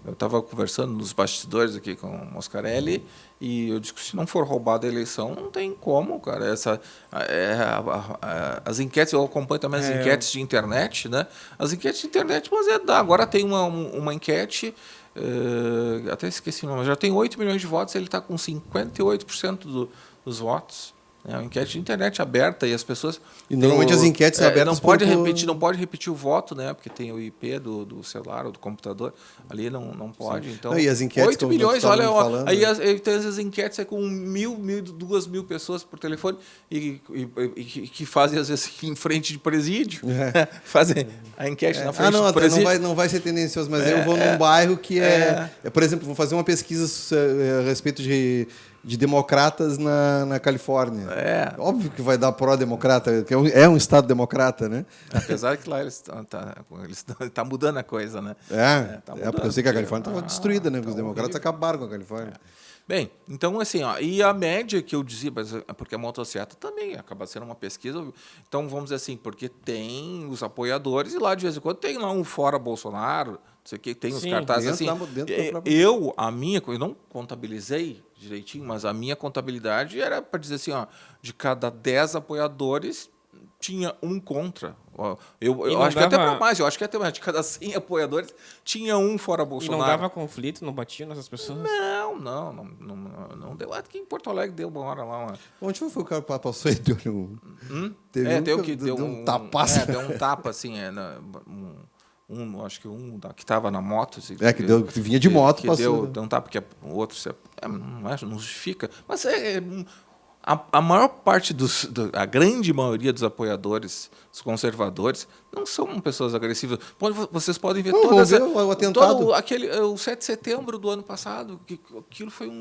Eu estava conversando nos bastidores aqui com o Moscarelli e eu disse que se não for roubada a eleição, não tem como, cara. As enquetes, eu acompanho também as enquetes de internet, né? As enquetes de internet, mas agora tem uma enquete, até esqueci o nome, já tem 8 milhões de votos, ele está com 58% dos votos. É uma enquete de internet aberta e as pessoas... E normalmente as enquetes são abertas... Não pode repetir o voto, né? Porque tem o IP do celular ou do computador. Ali não pode. Sim. Então, e as enquetes, 8 milhões, olha... falando, aí tem as enquetes com 1.000, 2.000 pessoas por telefone e que fazem, às vezes, em frente de presídio. Fazem a enquete na frente do presídio. Não vai ser tendencioso, mas eu vou num bairro que por exemplo, vou fazer uma pesquisa a respeito de democratas na Califórnia. Óbvio que vai dar pró-democrata, que é um estado democrata, né? Apesar que lá eles tá mudando a coisa, né? Porque eu sei que a Califórnia estava destruída, né? Porque os democratas acabaram com a Califórnia. Bem, então assim, e a média que eu dizia, porque a motocicleta também acaba sendo uma pesquisa, então vamos dizer assim, porque tem os apoiadores e lá de vez em quando tem lá um fora Bolsonaro, não sei o que, tem os cartazes assim. Eu não contabilizei direitinho, mas a minha contabilidade era para dizer assim, ó, de cada 10 apoiadores tinha um contra. Eu acho que até para mais, de cada 100 apoiadores tinha um fora Bolsonaro. E não dava conflito, não batia nessas pessoas? Não deu. Aqui em Porto Alegre deu uma hora lá. Onde foi o cara que passou e deu deu um tapaço? Deu um tapa, assim, acho que que estava na moto. Assim, que vinha de moto, passou. Deu um tapa, porque o outro não justifica. Mas a maior parte a grande maioria dos apoiadores, os conservadores, não são pessoas agressivas. Vocês podem ver o atentado. O 7 de setembro do ano passado, aquilo foi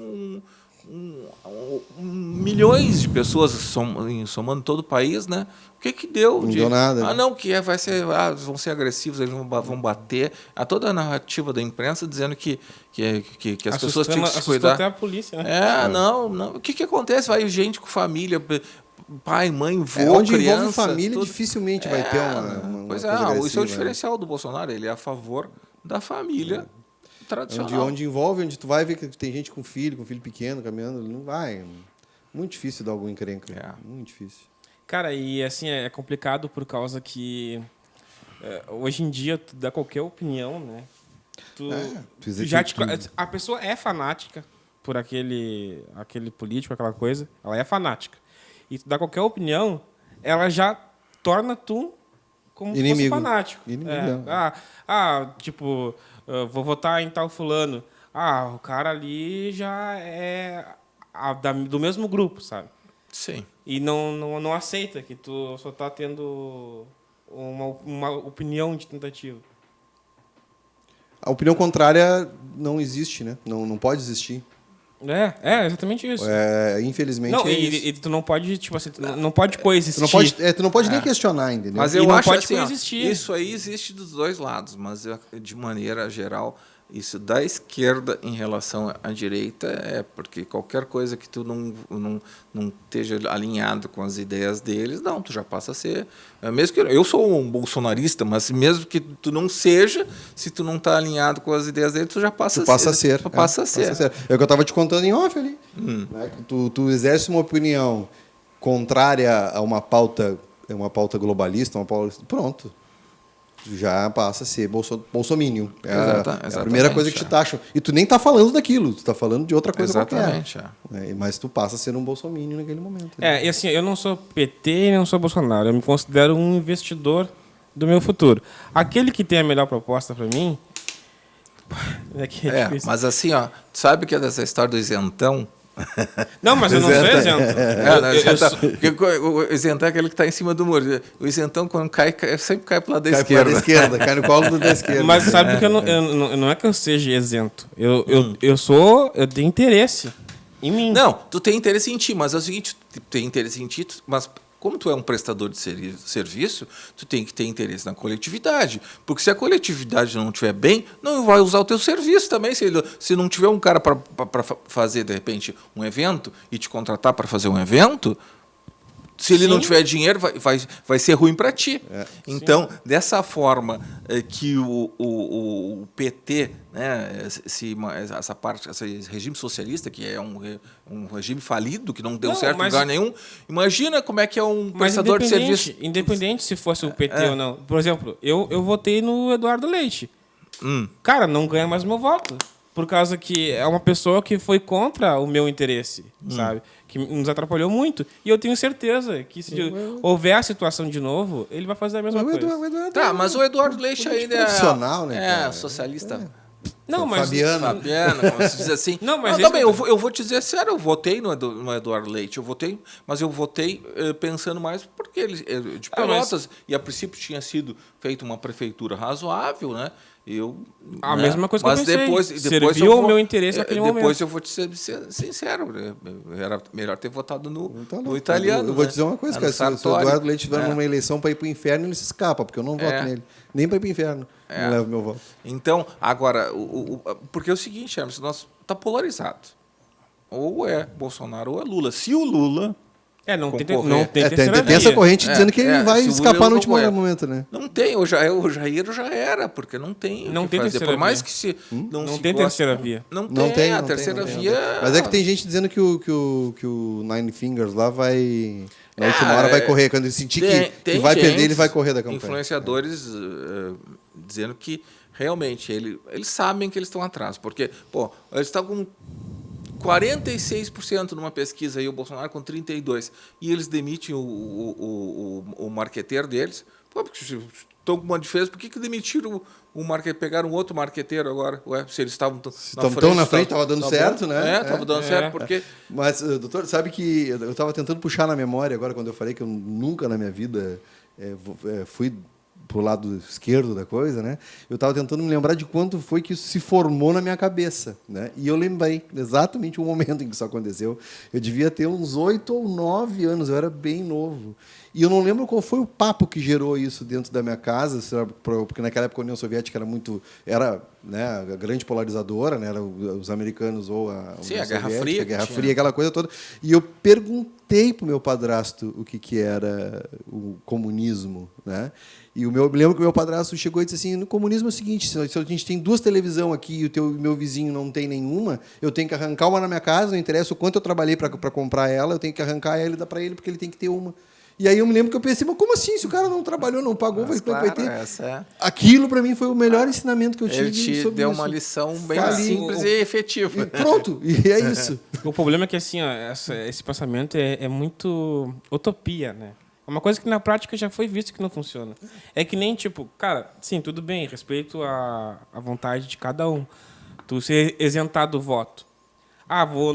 milhões de pessoas somando todo o país, né? O que deu? Não deu nada. Não, vão ser agressivos, eles vão bater. Há toda a narrativa da imprensa dizendo que as pessoas tinham que se cuidar. Até a polícia, né? Não. O que acontece? Vai gente com família, pai, mãe, vô, onde criança... envolve família, dificilmente vai ter uma Pois coisa agressiva, isso é o diferencial do Bolsonaro. Ele é a favor da família tradicional. Onde tu vai ver que tem gente com filho pequeno caminhando, não vai. Muito difícil dar algum encrenca. Muito difícil. Cara, e assim, é complicado por causa que hoje em dia tu dá qualquer opinião, né? A pessoa é fanática por aquele político, aquela coisa, ela é fanática. E tu dá qualquer opinião, ela já torna tu como se fosse fanático. Vou votar em tal fulano. O cara ali já é do mesmo grupo, sabe? Sim. E não aceita que tu só está tendo uma opinião de tentativa. A opinião contrária não existe, né? Não pode existir. É exatamente isso. Infelizmente e tu não pode, tipo assim, não pode coexistir. Tu não pode nem questionar, entendeu? Mas eu acho pode assim, coexistir. Isso aí existe dos dois lados, mas de maneira geral, isso da esquerda em relação à direita porque qualquer coisa que tu não esteja alinhado com as ideias deles, tu já passa a ser... Mesmo que eu sou um bolsonarista, mas mesmo que tu não seja, se tu não está alinhado com as ideias deles, tu já passa a ser. Passa a ser. É o que eu estava te contando em off ali. Né? Tu exerce uma opinião contrária a uma pauta globalista, pronto. Já passa a ser bolsominion. É a primeira coisa que te taxam. E tu nem está falando daquilo, tu está falando de outra coisa qualquer. Mas tu passa a ser um bolsominion naquele momento. E assim, eu não sou PT e não sou Bolsonaro. Eu me considero um investidor do meu futuro. Aquele que tem a melhor proposta para mim... mas assim, sabe que é dessa história do isentão? Não, mas eu não sou isento. O isentão é aquele que está em cima do muro. O isentão, quando cai, sempre cai para o lado da esquerda. Cai no colo da esquerda. Mas sabe que não é que eu seja isento. Eu tenho interesse em mim. Não, tu tem interesse em ti, mas é o seguinte, tu tem interesse em ti, mas como tu é um prestador de serviço, tu tem que ter interesse na coletividade. Porque se a coletividade não estiver bem, não vai usar o teu serviço também. Se não tiver um cara para fazer, de repente, um evento e te contratar para fazer um evento, se ele não tiver dinheiro, vai ser ruim para ti. Então, dessa forma que o PT, né, essa parte, esse regime socialista, que é um regime falido, que não deu certo em lugar nenhum, imagina como é que é um prestador de serviço. Independente se fosse o PT ou não. Por exemplo, eu votei no Eduardo Leite. Cara, não ganha mais meu voto. Por causa que é uma pessoa que foi contra o meu interesse, sabe? Que nos atrapalhou muito. E eu tenho certeza que se houver a situação de novo, ele vai fazer a mesma coisa. Tá, mas o Eduardo Leite ainda profissional, né, cara? Socialista. Não, mas... Fabiano, como se diz assim. Não, mas também, eu vou te dizer sério, eu votei no Eduardo Leite. Mas eu votei pensando mais porque ele de Pelotas, e a princípio tinha sido feita uma prefeitura razoável, né? A mesma coisa que eu pensei. Depois serviu o meu interesse naquele momento. Depois eu vou te ser sincero, era melhor ter votado no italiano. Eu vou dizer uma coisa, cara, se o Eduardo Leite estiver numa eleição para ir para o inferno, ele se escapa, porque eu não voto nele. Nem para ir para o inferno, não levo meu voto. Então, agora, porque é o seguinte, Hermes, nós está polarizado. Ou é Bolsonaro ou é Lula. Se o Lula... não tem tem essa corrente dizendo que ele vai escapar no último momento, né? Não tem, o Jair já era, porque não tem o que fazer. Por mais que se não tem terceira via. Não tem, a terceira via... Mas é que tem gente dizendo que o Nine Fingers lá vai... Na última hora vai correr. Quando ele sentir que vai perder, ele vai correr da campanha. Influenciadores dizendo que realmente eles sabem que eles estão atrás. Porque, eles estão com 46% numa pesquisa e o Bolsonaro com 32%. E eles demitem o marqueteiro deles. Porque estão com uma diferença, por que demitiram o marqueteiro? Pegaram outro marqueteiro agora? Se eles estavam tão na frente, estava dando certo, né? Estava dando certo, porque... Mas, doutor, sabe que eu estava tentando puxar na memória agora, quando eu falei que eu nunca na minha vida fui pro lado esquerdo da coisa, né? Eu estava tentando me lembrar de quanto foi que isso se formou na minha cabeça, né? E eu lembrei exatamente o momento em que isso aconteceu. Eu devia ter uns 8 ou 9 anos, eu era bem novo. E eu não lembro qual foi o papo que gerou isso dentro da minha casa, porque naquela época a União Soviética era né, a grande polarizadora, né, era os americanos ou a União Soviética, a Guerra Fria, aquela coisa toda. E eu perguntei para o meu padrasto o que era o comunismo, né? E eu lembro que o meu padrasto chegou e disse assim: no comunismo é o seguinte, se a gente tem 2 televisões aqui e o meu vizinho não tem nenhuma, eu tenho que arrancar uma na minha casa, não interessa o quanto eu trabalhei para comprar ela, eu tenho que arrancar ela e dar para ele, porque ele tem que ter uma. E aí eu me lembro que eu pensei, mas como assim? Se o cara não trabalhou, não pagou, vai ter... Aquilo, para mim, foi o melhor ensinamento que eu tive sobre isso. Ele te deu uma lição bem simples e efetiva. E pronto, e é isso. O problema é que assim, esse pensamento é muito utopia, né? É uma coisa que na prática já foi visto que não funciona. É que nem, tipo, cara, sim, tudo bem, respeito a vontade de cada um. Tu ser isentado do voto.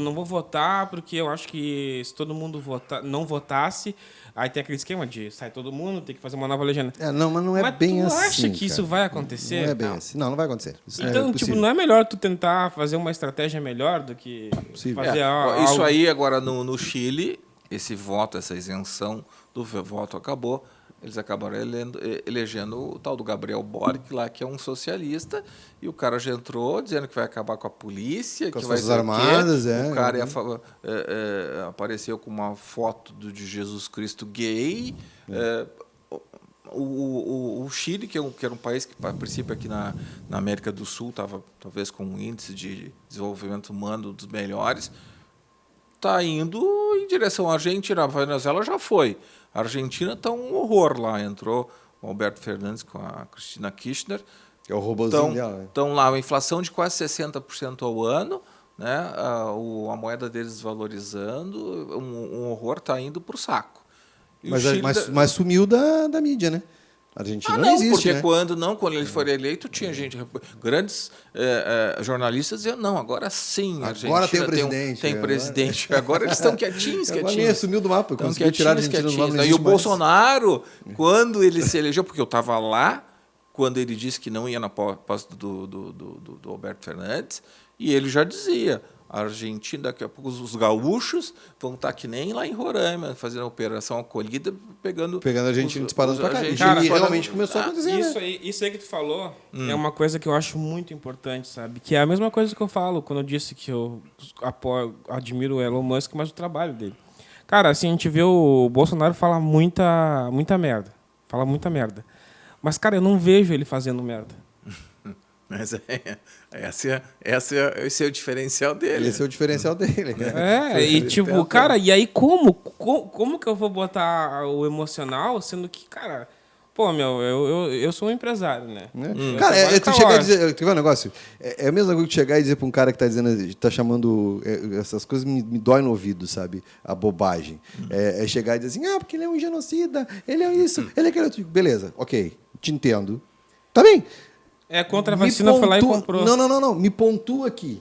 Não vou votar porque eu acho que se todo mundo não votasse, aí tem aquele esquema de sai todo mundo, tem que fazer uma nova legenda. Mas não é bem assim. Mas tu acha que isso vai acontecer? Não é bem assim. Não vai acontecer. Isso então, não é melhor tu tentar fazer uma estratégia melhor do que fazer algo... Isso aí, agora, no Chile, essa isenção do voto acabou. Eles acabaram elegendo o tal do Gabriel Boric lá, que é um socialista, e o cara já entrou dizendo que vai acabar com a polícia, com que vai ser armadas, o cara apareceu com uma foto de Jesus Cristo gay. O Chile, que era um país que, a princípio, aqui na América do Sul, estava talvez com um índice de desenvolvimento humano dos melhores, está indo em direção à Argentina. A Venezuela já foi. A Argentina está um horror lá. Entrou o Alberto Fernandes com a Cristina Kirchner. Que é o robozinho dela. Estão lá, uma inflação de quase 60% ao ano, né? A moeda deles desvalorizando. Um horror, está indo para o saco. Mas sumiu da mídia, né? A Argentina não existe, porque né? quando ele foi eleito, tinha grandes jornalistas dizendo, não, agora sim, a Argentina agora tem presidente. Tem presidente. Agora eles estão quietinhos. Agora nem sumiu do mapa, conseguiu tirar a Argentina do mapa. E o Bolsonaro, quando ele se elegeu, porque eu estava lá, quando ele disse que não ia na posse do Alberto Fernandes, e ele já dizia, a Argentina, daqui a pouco os gaúchos vão estar que nem lá em Roraima, fazendo a operação acolhida, pegando a Argentina disparando para cá. E Cara, realmente começou a acontecer, Isso aí que tu falou é uma coisa que eu acho muito importante, sabe? Que é a mesma coisa que eu falo quando eu disse que eu admiro o Elon Musk, mas o trabalho dele. Cara, assim, a gente vê o Bolsonaro falar muita merda. Fala muita merda. Mas, cara, eu não vejo ele fazendo merda. Mas esse é o diferencial dele. Esse é o diferencial dele. E tipo, cara, e aí como que eu vou botar o emocional, sendo que, cara, pô, eu sou um empresário, né? Cara, tu chegar a dizer, tu vê um negócio? É a mesma coisa que chegar e dizer para um cara que tá dizendo, tá chamando essas coisas, me dói no ouvido, sabe? A bobagem. É chegar e dizer assim, porque ele é um genocida, ele é isso, ele é aquele outro. Beleza, ok, te entendo. Tá bem. Contra a vacina, foi lá e comprou. Não. Me pontua aqui.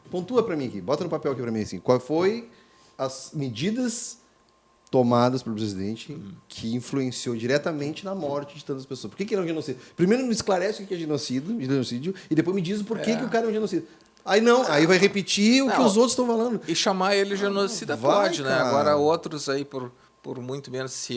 Pontua para mim aqui. Bota no papel aqui para mim assim. Qual foi as medidas tomadas pelo presidente que influenciou diretamente na morte de tantas pessoas? Por que ele é um genocídio? Primeiro me esclarece o que é genocídio, e depois me diz o porquê que o cara é um genocida. Aí vai repetir o que os outros estão falando. E chamar ele genocida pode, né? Agora outros aí por muito menos,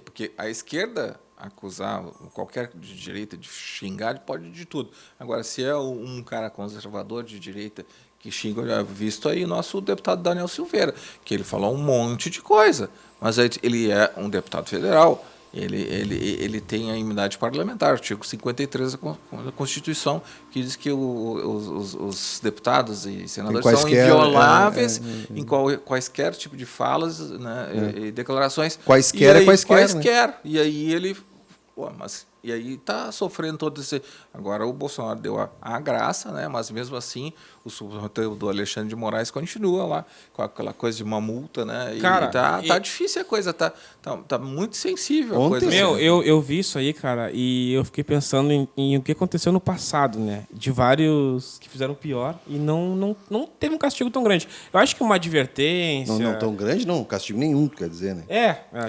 porque a esquerda acusar qualquer de direita de xingar, ele pode de tudo. Agora, se é um cara conservador de direita que xinga, eu visto aí o nosso deputado Daniel Silveira, que ele falou um monte de coisa, mas ele é um deputado federal, ele tem a imunidade parlamentar, artigo 53 da Constituição, que diz que os deputados e senadores são invioláveis em quaisquer tipo de falas, né, e declarações. Quaisquer. Né? E aí ele... E aí está sofrendo todo esse... Agora o Bolsonaro deu a graça, né? Mas mesmo assim o do Alexandre de Moraes continua lá com aquela coisa de uma multa, né? E cara, tá difícil a coisa, tá muito sensível a coisa. Eu vi isso aí, cara, e eu fiquei pensando em o que aconteceu no passado, né? De vários que fizeram pior e não teve um castigo tão grande. Eu acho que uma advertência... Não tão grande, não. Castigo nenhum, quer dizer, né?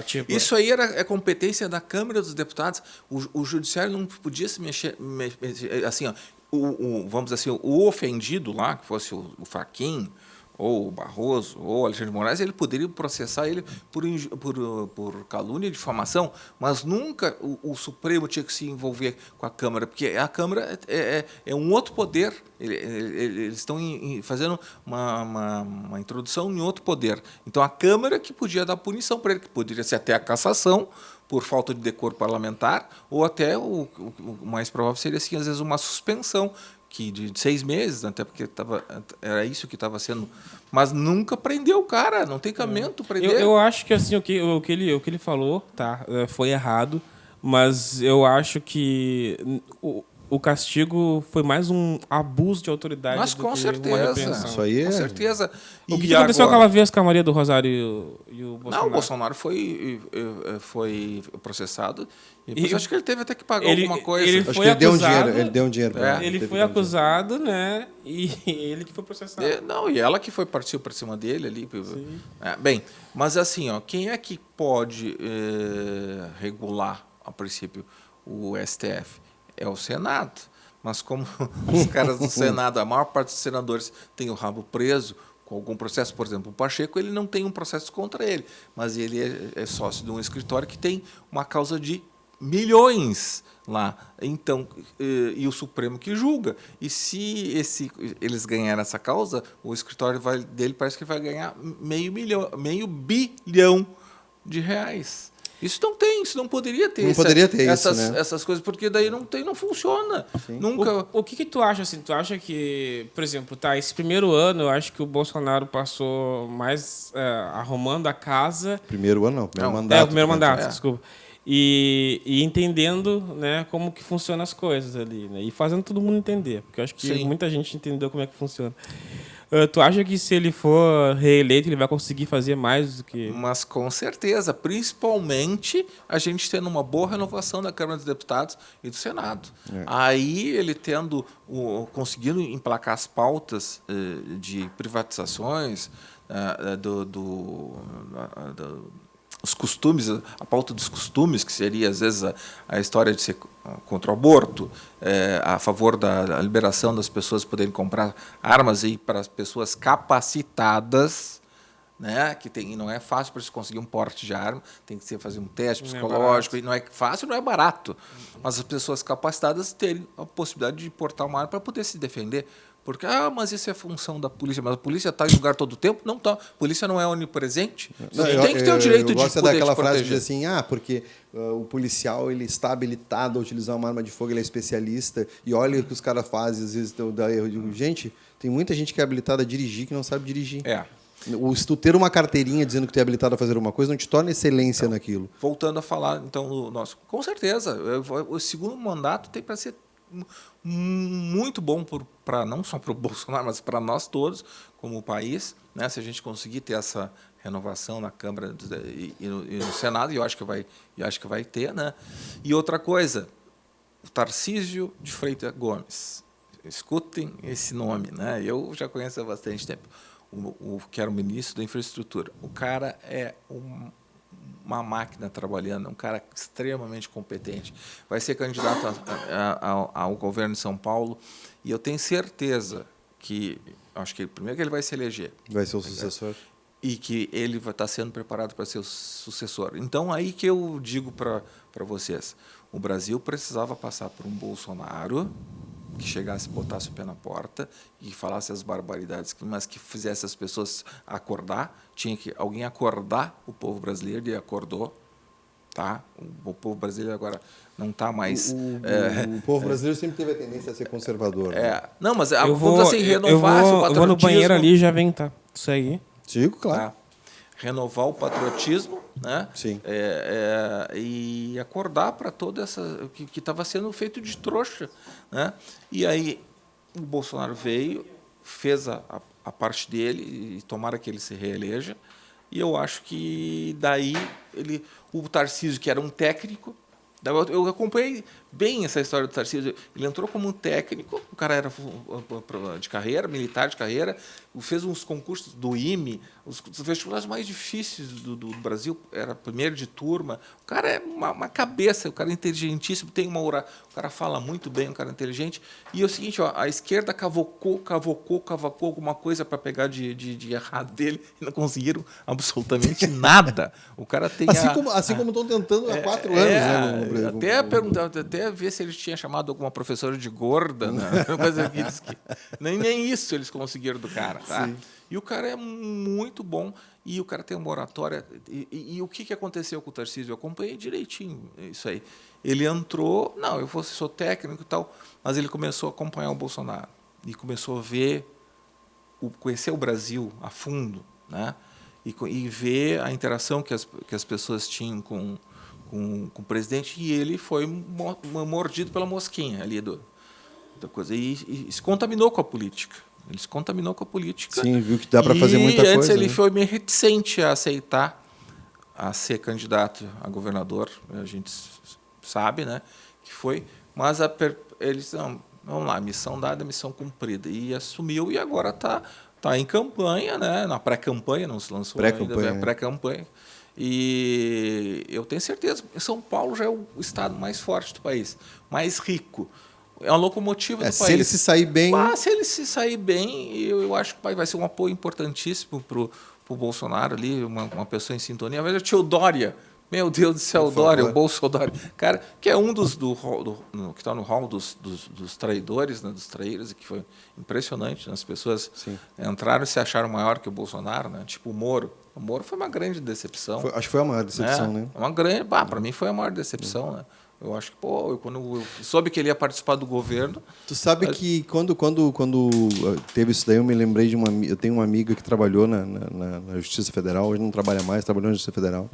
Tipo... Isso aí é competência da Câmara dos Deputados. O Judiciário não podia se mexer assim, ó, vamos dizer assim, o ofendido lá, que fosse o Fachin, ou o Barroso, ou o Alexandre de Moraes, ele poderia processar ele por calúnia e difamação, mas nunca o Supremo tinha que se envolver com a Câmara, porque a Câmara é um outro poder, eles estão fazendo uma introdução em outro poder. Então, a Câmara que podia dar punição para ele, que poderia ser até a cassação, por falta de decoro parlamentar, ou até o mais provável seria, assim, às vezes, uma suspensão de 6 meses, até porque era isso que estava sendo... Mas nunca prendeu o cara, não tem cabimento prender. Eu acho que assim, o que ele falou foi errado, mas eu acho que o castigo foi mais um abuso de autoridade. Mas do com que certeza. uma repreensão. Isso aí Com certeza. O que aconteceu aquela vez com a Maria do Rosário e o Bolsonaro? Não, o Bolsonaro foi processado. E eu acho que ele teve até que pagar alguma coisa. Acho que ele deu um dinheiro. Ele deu um dinheiro. Ele foi acusado, né? E ele que foi processado. E ela que partiu para cima dele ali. Bem, mas assim, quem é que pode regular, a princípio, o STF? É o Senado. Mas como os caras do Senado, a maior parte dos senadores tem o rabo preso com algum processo, por exemplo, o Pacheco, ele não tem um processo contra ele, mas ele é sócio de um escritório que tem uma causa de milhões lá. Então, e o Supremo que julga. E se eles ganharem essa causa, o escritório dele parece que vai ganhar meio bilhão de reais. Isso não poderia ter. Não poderia ter essas coisas, porque daí não funciona. Sim. Nunca. O que tu acha assim? Tu acha que, por exemplo, esse primeiro ano, eu acho que o Bolsonaro passou mais arrumando a casa. Primeiro ano não, primeiro mandato. Primeiro mandato, desculpa. E entendendo, né, como que funcionam as coisas ali, né? E fazendo todo mundo entender, porque eu acho que muita gente entendeu como é que funciona. Tu acha que se ele for reeleito, ele vai conseguir fazer mais do que... Mas com certeza, principalmente a gente tendo uma boa renovação da Câmara dos Deputados e do Senado. Aí ele conseguindo emplacar as pautas de privatizações, os costumes, a pauta dos costumes, que seria, às vezes, a história de ser contra o aborto, a favor da liberação das pessoas poderem comprar armas aí para as pessoas capacitadas, né? Que não é fácil para se conseguir um porte de arma, tem que fazer um teste psicológico, e não é fácil, não é barato. Mas as pessoas capacitadas terem a possibilidade de portar uma arma para poder se defender. Porque, mas isso é função da polícia. Mas a polícia está em lugar todo o tempo? Não está. A polícia não é onipresente. Tem que ter o direito de poder gosto daquela te proteger. frase de dizer assim, porque o policial ele está habilitado a utilizar uma arma de fogo, ele é especialista, e olha o que os caras fazem, às vezes dá erro. Eu digo, gente, tem muita gente que é habilitada a dirigir que não sabe dirigir. Se tu ter uma carteirinha dizendo que tu é habilitado a fazer uma coisa, não te torna excelência naquilo. Voltando a falar, então, no nosso... Com certeza. O segundo mandato tem para ser muito bom não só para o Bolsonaro, mas para nós todos, como país, né? Se a gente conseguir ter essa renovação na Câmara e no Senado, e eu acho que vai ter, né? E outra coisa, o Tarcísio de Freitas Gomes. Escutem esse nome, né? Eu já conheço há bastante tempo. Que era o ministro da Infraestrutura. O cara é uma máquina trabalhando, um cara extremamente competente. Vai ser candidato ao governo de São Paulo, e eu tenho certeza que, acho que primeiro que ele vai se eleger. Vai ser o sucessor. E que ele vai estar sendo preparado para ser o sucessor. Então, aí que eu digo para vocês, o Brasil precisava passar por um Bolsonaro que chegasse, botasse o pé na porta e falasse as barbaridades, mas que fizesse as pessoas acordar. Tinha que alguém acordar o povo brasileiro, e acordou. Tá? O povo brasileiro agora não está mais... O povo brasileiro sempre teve a tendência a ser conservador. Né? Não, mas eu vou no banheiro ali e já vem, tá? Isso aí. Digo, claro. Tá? Renovar o patriotismo, né? Sim. E acordar para toda essa... que estava sendo feito de trouxa. Né? E aí o Bolsonaro veio, fez a parte dele, e tomara que ele se reeleja. E eu acho que daí o Tarcísio, que era um técnico, eu acompanhei bem essa história do Tarcísio. Ele entrou como um técnico, o cara era de carreira, militar de carreira, fez uns concursos do IME, os vestibulares mais difíceis do Brasil, era primeiro de turma. O cara é uma cabeça, o cara é inteligentíssimo, o cara fala muito bem, um cara inteligente. E é o seguinte, a esquerda cavocou alguma coisa para pegar de errado dele, e não conseguiram absolutamente nada. O cara tem assim como estão tentando há 4 anos. Né, até ver se eles tinham chamado alguma professora de gorda, né? Coisa que nem isso eles conseguiram do cara. Tá? E o cara é muito bom, e o cara tem uma oratória. E o que aconteceu com o Tarcísio? Eu acompanhei direitinho isso aí. Ele entrou, eu sou técnico e tal, mas ele começou a acompanhar o Bolsonaro e começou a conhecer o Brasil a fundo, né? E ver a interação que as pessoas tinham com o presidente, e ele foi mordido pela mosquinha ali da coisa. E se contaminou com a política. Ele se contaminou com a política. Sim, viu que dá para fazer muita coisa. E antes ele foi meio reticente a aceitar a ser candidato a governador. A gente sabe, né, que foi. Mas ele disse, não, vamos lá, missão dada, missão cumprida. E assumiu, e agora está em campanha, né, na pré-campanha, não se lançou ainda, pré-campanha. E eu tenho certeza que São Paulo já é o estado mais forte do país, mais rico. É uma locomotiva do país. Se ele se sair bem... Se ele se sair bem, eu acho que vai ser um apoio importantíssimo para o Bolsonaro ali, uma pessoa em sintonia. Às vezes, o tio Dória, meu Deus do céu, Dória, o Bolsonaro, cara, que é um que está no hall dos traidores, né, dos traíras, e que foi impressionante. Né? As pessoas entraram e se acharam maior que o Bolsonaro, né? Tipo o Moro. O Moro foi uma grande decepção. Acho que foi a maior decepção, né? Para mim foi a maior decepção, né? Eu acho que, quando eu soube que ele ia participar do governo... Tu sabe que quando teve isso daí, eu me lembrei de eu tenho uma amiga que trabalhou na Justiça Federal, hoje não trabalha mais, trabalhou na Justiça Federal.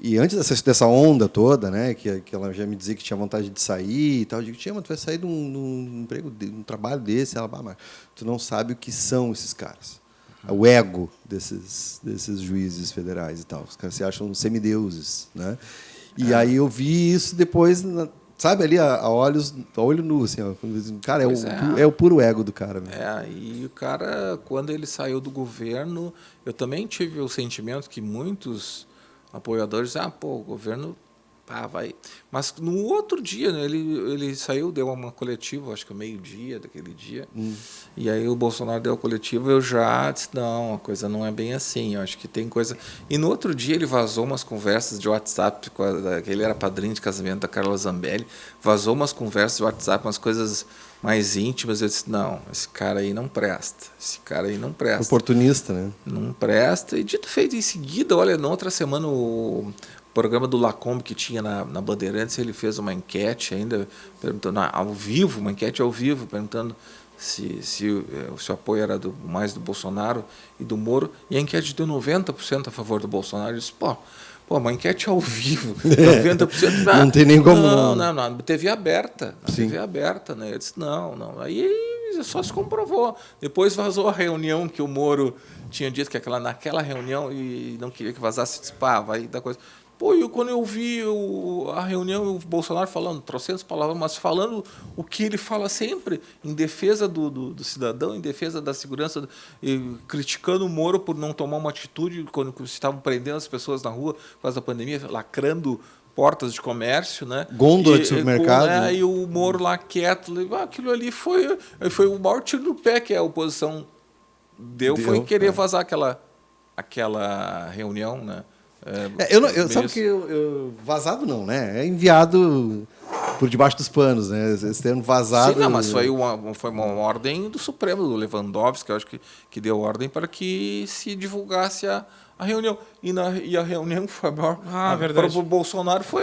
E antes dessa onda toda, né, que ela já me dizia que tinha vontade de sair e tal, eu digo, mas tu vai sair de um emprego, de um trabalho desse? Ela, mas tu não sabe o que são esses caras. O ego desses juízes federais e tal. Os caras se acham semideuses, né? E aí eu vi isso depois, sabe, ali a olho nu, assim, ó, cara, é o puro ego do cara. Né? E o cara, quando ele saiu do governo, eu também tive o sentimento que muitos apoiadores, o governo vai. Mas no outro dia, né, ele saiu, deu uma coletiva, acho que meio-dia daquele dia, e aí o Bolsonaro deu a coletiva, eu já disse, não, a coisa não é bem assim, eu acho que tem coisa... E no outro dia ele vazou umas conversas de WhatsApp, que ele era padrinho de casamento da Carla Zambelli, vazou umas conversas de WhatsApp, umas coisas mais íntimas, eu disse, não, esse cara aí não presta, Oportunista, né? Não presta, e dito feito, em seguida, olha, na outra semana o programa do Lacombe que tinha na Bandeirantes, ele fez uma enquete ainda, perguntando ao vivo, perguntando se o apoio era mais do Bolsonaro e do Moro, e a enquete deu 90% a favor do Bolsonaro. Eu disse, uma enquete ao vivo, 90%. Não tem nem como... Não, TV aberta, TV aberta, né? Eu disse, não, aí só se comprovou. Depois vazou a reunião que o Moro tinha dito que naquela reunião e não queria que vazasse, disse, vai dar coisa... Quando eu vi a reunião, o Bolsonaro falando, trocentas palavras, mas falando o que ele fala sempre, em defesa do cidadão, em defesa da segurança, e criticando o Moro por não tomar uma atitude quando se estavam prendendo as pessoas na rua por causa da pandemia, lacrando portas de comércio, né? Gôndola de supermercado. E o Moro lá quieto, aquilo ali foi o maior tiro no pé que a oposição deu foi querer vazar aquela reunião, né? Sabe que vazado não, né? É enviado por debaixo dos panos, né? Esse termo vazado... Sim, não, mas foi uma ordem do Supremo, do Lewandowski, eu acho que deu ordem para que se divulgasse a reunião. E a reunião foi a maior... verdade. Para o Bolsonaro foi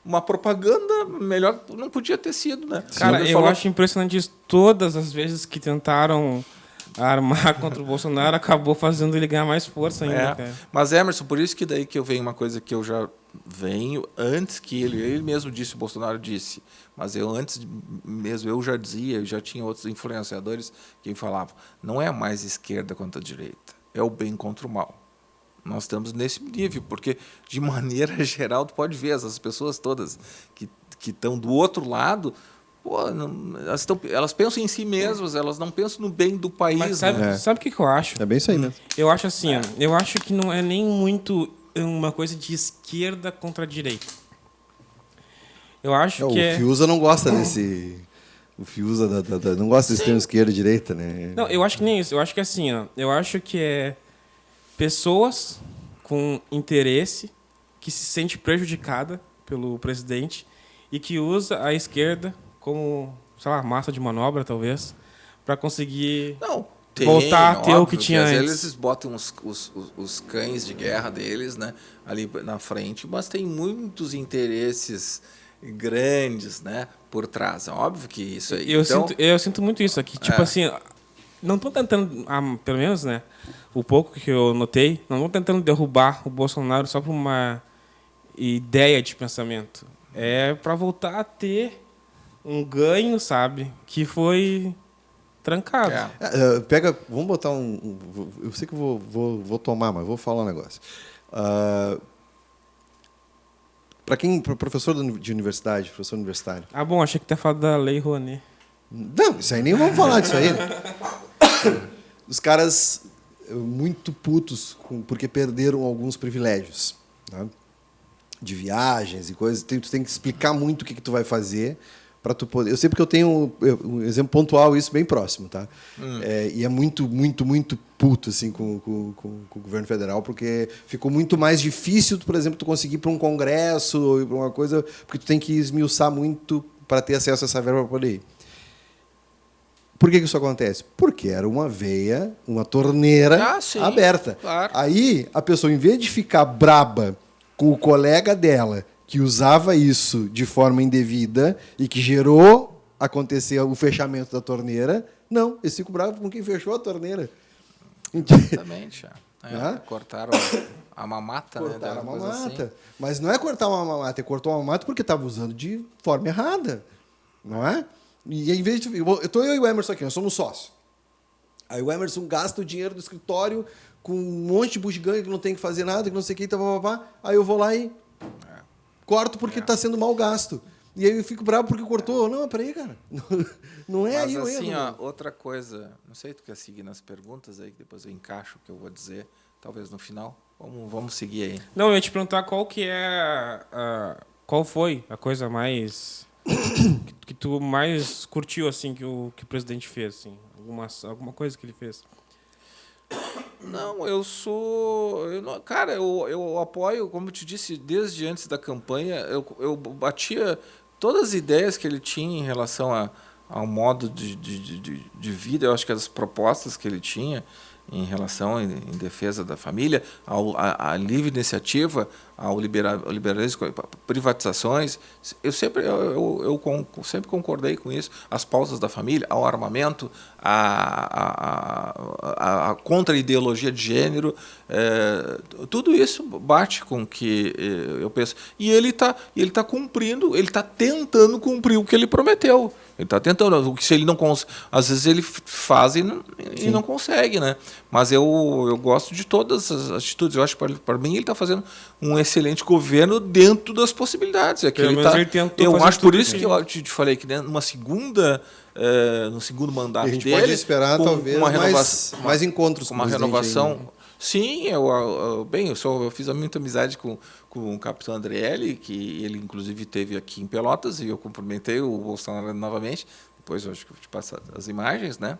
uma propaganda melhor, não podia ter sido, né? Cara, eu acho impressionante isso. Todas as vezes que tentaram armar contra o Bolsonaro, acabou fazendo ele ganhar mais força ainda, cara. Mas, Emerson, por isso que daí que eu venho uma coisa que eu já venho, antes que ele mesmo disse, o Bolsonaro disse, mas antes mesmo eu já dizia, eu já tinha outros influenciadores que falavam, não é mais esquerda contra a direita, é o bem contra o mal. Nós estamos nesse nível, porque, de maneira geral, tu pode ver essas pessoas todas que estão do outro lado... elas pensam em si mesmas, elas não pensam no bem do país. Mas sabe o que eu acho? É bem isso aí mesmo. Eu acho assim, eu acho que não é nem muito uma coisa de esquerda contra a direita. Eu acho que o Fiuza não gosta desse... O Fiuza não gosta desse termo esquerda e direita, né? Não, eu acho que nem isso. Eu acho que assim, eu acho que é pessoas com interesse que se sente prejudicada pelo presidente e que usa a esquerda como, sei lá, massa de manobra, talvez, para conseguir voltar a ter o que tinha antes. Às vezes eles botam os cães de guerra deles, né, ali na frente, mas tem muitos interesses grandes, né, por trás. É óbvio que isso aí... Eu sinto muito isso aqui. Tipo assim, não estão tentando, pelo menos, né, o pouco que eu notei, não estão tentando derrubar o Bolsonaro só por uma ideia de pensamento. É para voltar a ter um ganho, sabe? Que foi trancado. Vamos botar eu sei que eu vou tomar, mas vou falar um negócio. Para professor de universidade, professor universitário. Bom, achei que tu ia falar da Lei Rouanet. Não, isso aí nem vamos falar disso aí. Os caras muito putos porque perderam alguns privilégios, né? De viagens e coisas. Tu tem que explicar muito o que tu vai fazer para tu poder... Eu sei porque eu tenho um exemplo pontual, isso bem próximo, tá? E é muito, muito, muito puto assim, com o governo federal, porque ficou muito mais difícil, por exemplo, tu conseguir ir para um congresso ou para uma coisa, porque tu tem que esmiuçar muito para ter acesso a essa verba para poder ir. Por que isso acontece? Porque era uma veia, uma torneira aberta. Claro. Aí, a pessoa, em vez de ficar braba com o colega dela, que usava isso de forma indevida e que gerou acontecer o fechamento da torneira, não, eles ficam bravos com quem fechou a torneira. Exatamente. Cortaram a mamata. Cortaram a mamata. Assim. Mas não é cortar uma mamata, é cortar uma mamata porque estava usando de forma errada. Não é? E em vez de... Eu e o Emerson aqui, nós somos sócios. Aí o Emerson gasta o dinheiro do escritório com um monte de bugiganga que não tem que fazer nada, que não sei o que, aí eu vou lá e corto porque está sendo mal gasto. E aí eu fico bravo porque cortou. Não, peraí, cara. Não é aí o erro. Mas assim, outra coisa, não sei se tu quer seguir nas perguntas aí, que depois eu encaixo o que eu vou dizer, talvez no final. Vamos seguir aí. Não, eu ia te perguntar qual foi a coisa mais que tu mais curtiu assim que o presidente fez, assim, alguma coisa que ele fez. Não, cara, eu apoio, como eu te disse, desde antes da campanha, eu batia todas as ideias que ele tinha em relação ao modo de vida, eu acho que as propostas que ele tinha em relação em defesa da família, à livre iniciativa, ao liberalismo, privatizações, eu sempre concordei com isso, as pausas da família, ao armamento, a contra-ideologia de gênero, tudo isso bate com o que eu penso. E ele tá cumprindo, ele está tentando cumprir o que ele prometeu. Ele está tentando, o que se ele não às vezes ele faz e não consegue, né? Mas eu gosto de todas as atitudes. Eu acho que para mim ele está fazendo um excelente governo dentro das possibilidades. É que ele eu acho por isso que eu te falei que numa segunda no segundo mandato dele, a gente pode esperar talvez mais encontros com uma renovação. Sim, eu fiz muita amizade com o capitão Andrielli, que ele inclusive esteve aqui em Pelotas, e eu cumprimentei o Bolsonaro novamente, depois eu acho que vou te passar as imagens, né?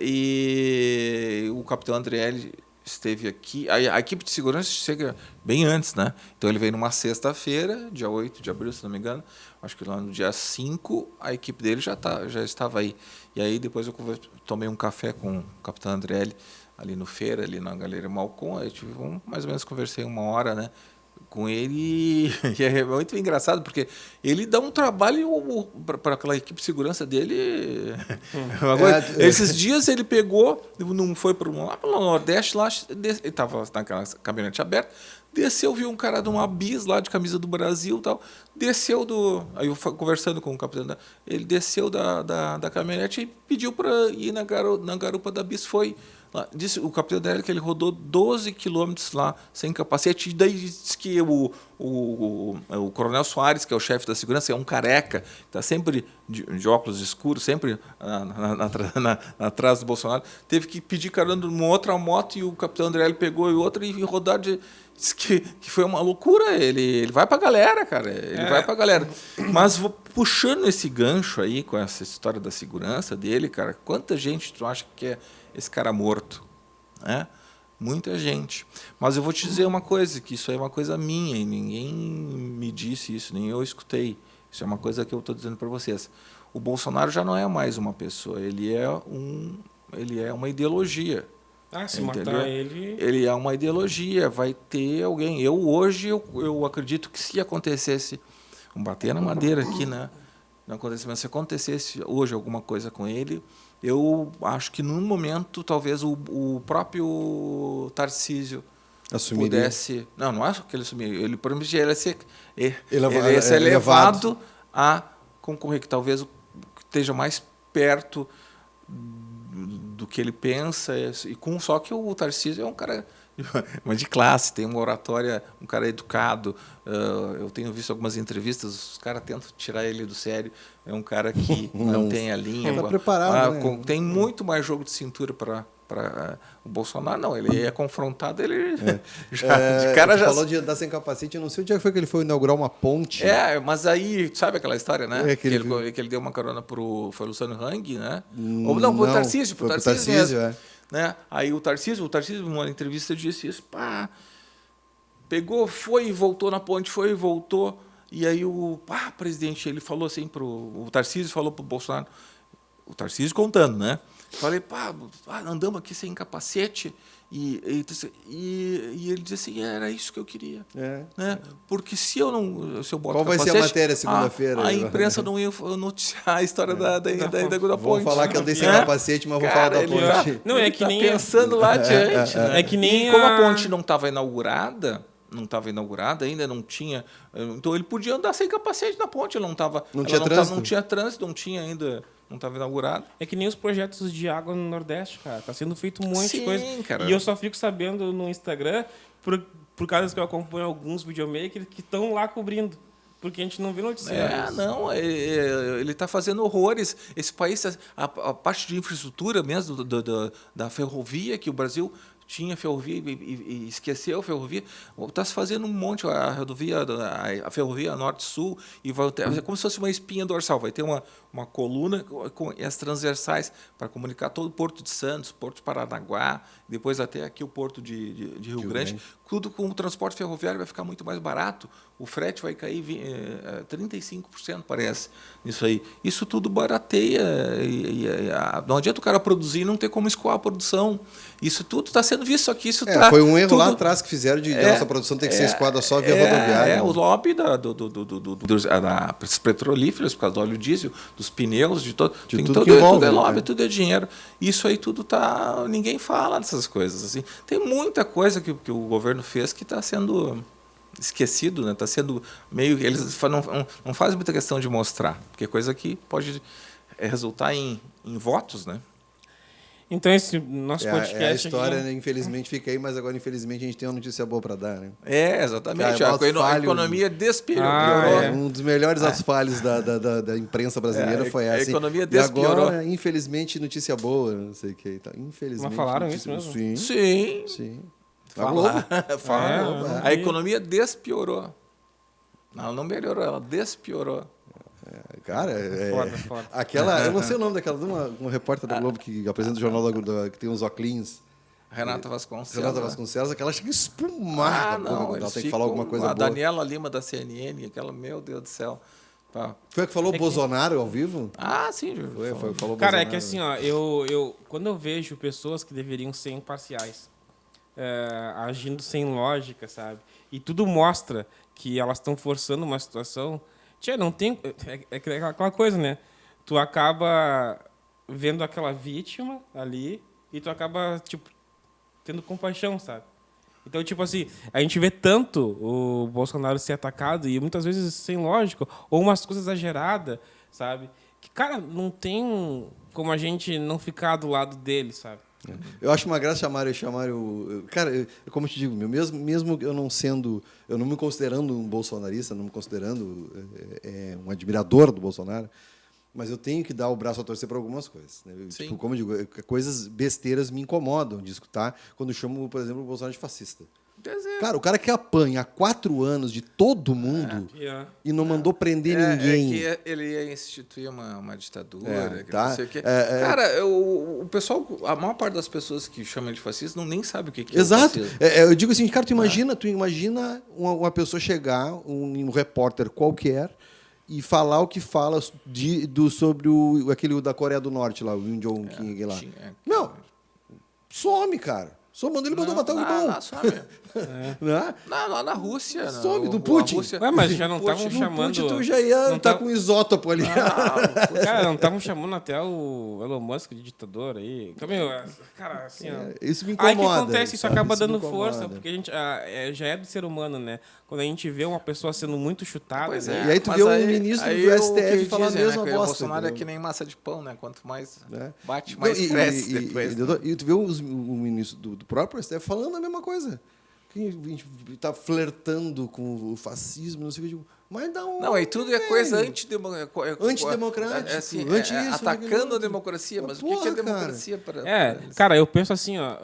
E o capitão Andrielli esteve aqui, a equipe de segurança chega bem antes, né? Então ele veio numa sexta-feira, dia 8 de abril, se não me engano, acho que lá no dia 5, a equipe dele já estava aí. E aí depois eu tomei um café com o capitão Andrielli, ali no Feira, ali na Galeria Malcom, eu tive mais ou menos conversei 1 hora, né, com ele, e é muito engraçado, porque ele dá um trabalho para aquela equipe de segurança dele. Esses dias ele pegou, não foi lá para o Nordeste, lá, ele estava naquela caminhonete aberta, desceu, viu um cara de uma bis lá de camisa do Brasil e tal, desceu aí eu conversando com o capitão, ele desceu da caminhonete e pediu para ir na garupa da bis, foi. Disse o capitão dele que ele rodou 12 quilômetros lá sem capacete, e daí disse que o Coronel Soares, que é o chefe da segurança, é um careca, está sempre de óculos escuros, sempre atrás do Bolsonaro, teve que pedir carona numa outra moto, e o capitão André pegou outra e rodar disse que foi uma loucura. Ele vai pra galera, cara. Vai pra galera. Mas puxando esse gancho aí com essa história da segurança dele, cara, quanta gente tu acha que é esse cara morto? Né? Muita gente. Mas eu vou te dizer uma coisa, que isso aí é uma coisa minha, e ninguém me disse isso, nem eu escutei. Isso é uma coisa que eu estou dizendo para vocês. O Bolsonaro já não é mais uma pessoa, ele é uma ideologia. Se matar ele... Ele é uma ideologia, vai ter alguém. Hoje, eu acredito que se acontecesse, vamos bater na madeira aqui, né? Não acontece, mas se acontecesse hoje alguma coisa com ele, eu acho que num momento talvez o próprio Tarcísio pudesse... Não acho que ele assumiria. Ele provavelmente ia ser levado a concorrer, que talvez esteja mais perto do que ele pensa, só que o Tarcísio é um cara de classe, tem uma oratória, um cara educado. Eu tenho visto algumas entrevistas, os caras tentam tirar ele do sério. É um cara que mantém a linha. Está preparado, né? Tem muito mais jogo de cintura para o Bolsonaro. Não, ele é confrontado, ele de cara já... falou de andar sem capacete, eu não sei o dia que foi que ele foi inaugurar uma ponte. Mas aí, sabe aquela história, né? Que ele deu uma carona foi o Luciano Hang, né? Ou não, foi o Tarcísio. Foi o Tarcísio, né? Aí o Tarcísio, numa entrevista, disse isso, pegou, foi e voltou na ponte, foi e voltou. E aí o presidente, ele falou assim o Tarcísio falou pro Bolsonaro, o Tarcísio contando, né? Falei, andamos aqui sem capacete, e ele disse assim, era isso que eu queria. Né? Porque se eu boto qual vai ser a matéria segunda-feira? A imprensa não ia noticiar a história da ponte. Vou falar que eu andei sem capacete, mas vou falar da ponte. Não, é que nem pensando lá adiante. Né? É que nem como a ponte não estava inaugurada ainda, não tinha... Então ele podia andar sem capacete na ponte, não tinha trânsito, não tinha ainda... Não estava inaugurado. É que nem os projetos de água no Nordeste, cara. Tá sendo feito um monte de coisa. Cara. E eu só fico sabendo no Instagram, por causa que eu acompanho alguns videomakers que estão lá cobrindo. Porque a gente não vê noticiários. Ele está fazendo horrores. Esse país, a parte de infraestrutura mesmo, da ferrovia, que o Brasil tinha ferrovia e esqueceu a ferrovia. Está se fazendo um monte, a rodovia, a ferrovia Norte-Sul, e vai ter, é como se fosse uma espinha dorsal. Vai ter uma coluna com as transversais para comunicar todo o Porto de Santos, Porto de Paranaguá, depois até aqui o Porto de Rio Grande. Tudo com o transporte ferroviário vai ficar muito mais barato. O frete vai cair 35%, parece, nisso aí. Isso tudo barateia. Não adianta o cara produzir e não ter como escoar a produção. Isso tudo está sendo visto aqui. Isso foi um erro lá atrás que fizeram de nossa produção ter que ser escoada só via rodoviária. O lobby das petrolíferas, por causa do óleo diesel, dos pneus, de todo. Tudo que envolve, tudo é lobby, tudo é dinheiro. Isso aí tudo tá. Ninguém fala dessas coisas. Assim. Tem muita coisa que o governo fez que está sendo esquecido, né? Está sendo meio. Eles não fazem muita questão de mostrar, porque é coisa que pode resultar em votos, né? Então, esse nosso podcast... a história, aqui... infelizmente, fica aí, mas agora, infelizmente, a gente tem uma notícia boa para dar, né? Exatamente. Cara, a economia despiorou. Um dos melhores asfalhos da imprensa brasileira foi essa. A economia despiorou. E agora, infelizmente, notícia boa, não sei o que. Então, infelizmente... Mas falaram isso mesmo? Sim. Falou. A economia despiorou. Ela não melhorou, ela despiorou. Cara, foda. Aquela, eu não sei o nome daquela, uma repórter da Globo que apresenta o jornal que tem uns óculos. Renata Vasconcelos, aquela chega a espumar. Ela tem que falar alguma coisa boa. A Daniela Lima da CNN, aquela, meu Deus do céu. Tá. Foi a que falou Bolsonaro ao vivo? Sim. Foi falou Cara, Bolsonaro. é que assim, ó, quando eu vejo pessoas que deveriam ser imparciais, agindo sem lógica, sabe? E tudo mostra que elas estão forçando uma situação... não tem... É aquela coisa, né? Tu acaba vendo aquela vítima ali e tu acaba, tipo, tendo compaixão, sabe? Então, tipo assim, a gente vê tanto o Bolsonaro ser atacado e muitas vezes sem lógica, ou umas coisas exageradas, sabe? Que, cara, não tem como a gente não ficar do lado dele, sabe? Eu acho uma graça chamar cara, como eu te digo, mesmo eu não me considerando um bolsonarista, não me considerando um admirador do Bolsonaro, mas eu tenho que dar o braço a torcer para algumas coisas. Né? Tipo, como eu digo, coisas besteiras me incomodam de escutar quando eu chamo, por exemplo, o Bolsonaro de fascista. Cara, o cara que apanha há 4 anos de todo mundo e não mandou prender ninguém. É que ele ia instituir uma ditadura. Tá? Não sei o quê. Cara, o pessoal, a maior parte das pessoas que chamam ele de fascista nem sabe o que é Exato. o fascismo. Eu digo assim, cara, tu imagina uma pessoa chegar, um repórter qualquer, e falar o que fala sobre aquele da Coreia do Norte lá, o Kim Jong-un lá. Não, some, cara. Só mandou ele matar o irmão. Some. Lá na Rússia. Some, do Putin. Mas já não estavam chamando... Putin, tu já ia estar com isótopo ali. Cara, não estavam chamando até o Elon Musk de ditador aí. Cara, assim... Isso me incomoda. Aí o que acontece? Isso acaba dando força, porque a gente já é do ser humano, né? Quando a gente vê uma pessoa sendo muito chutada... E aí tu vê um ministro do STF falando a mesma bosta. O Bolsonaro é que nem massa de pão, né? Quanto mais bate, mais cresce depois. E tu vê o ministro do próprio STF falando a mesma coisa. Que a gente está flertando com o fascismo, não sei o que. Mas dá um... Não, e tudo é coisa antidemocrática. Antidemocrático. Atacando a democracia. Mas o que é democracia? Cara, eu penso assim, ó,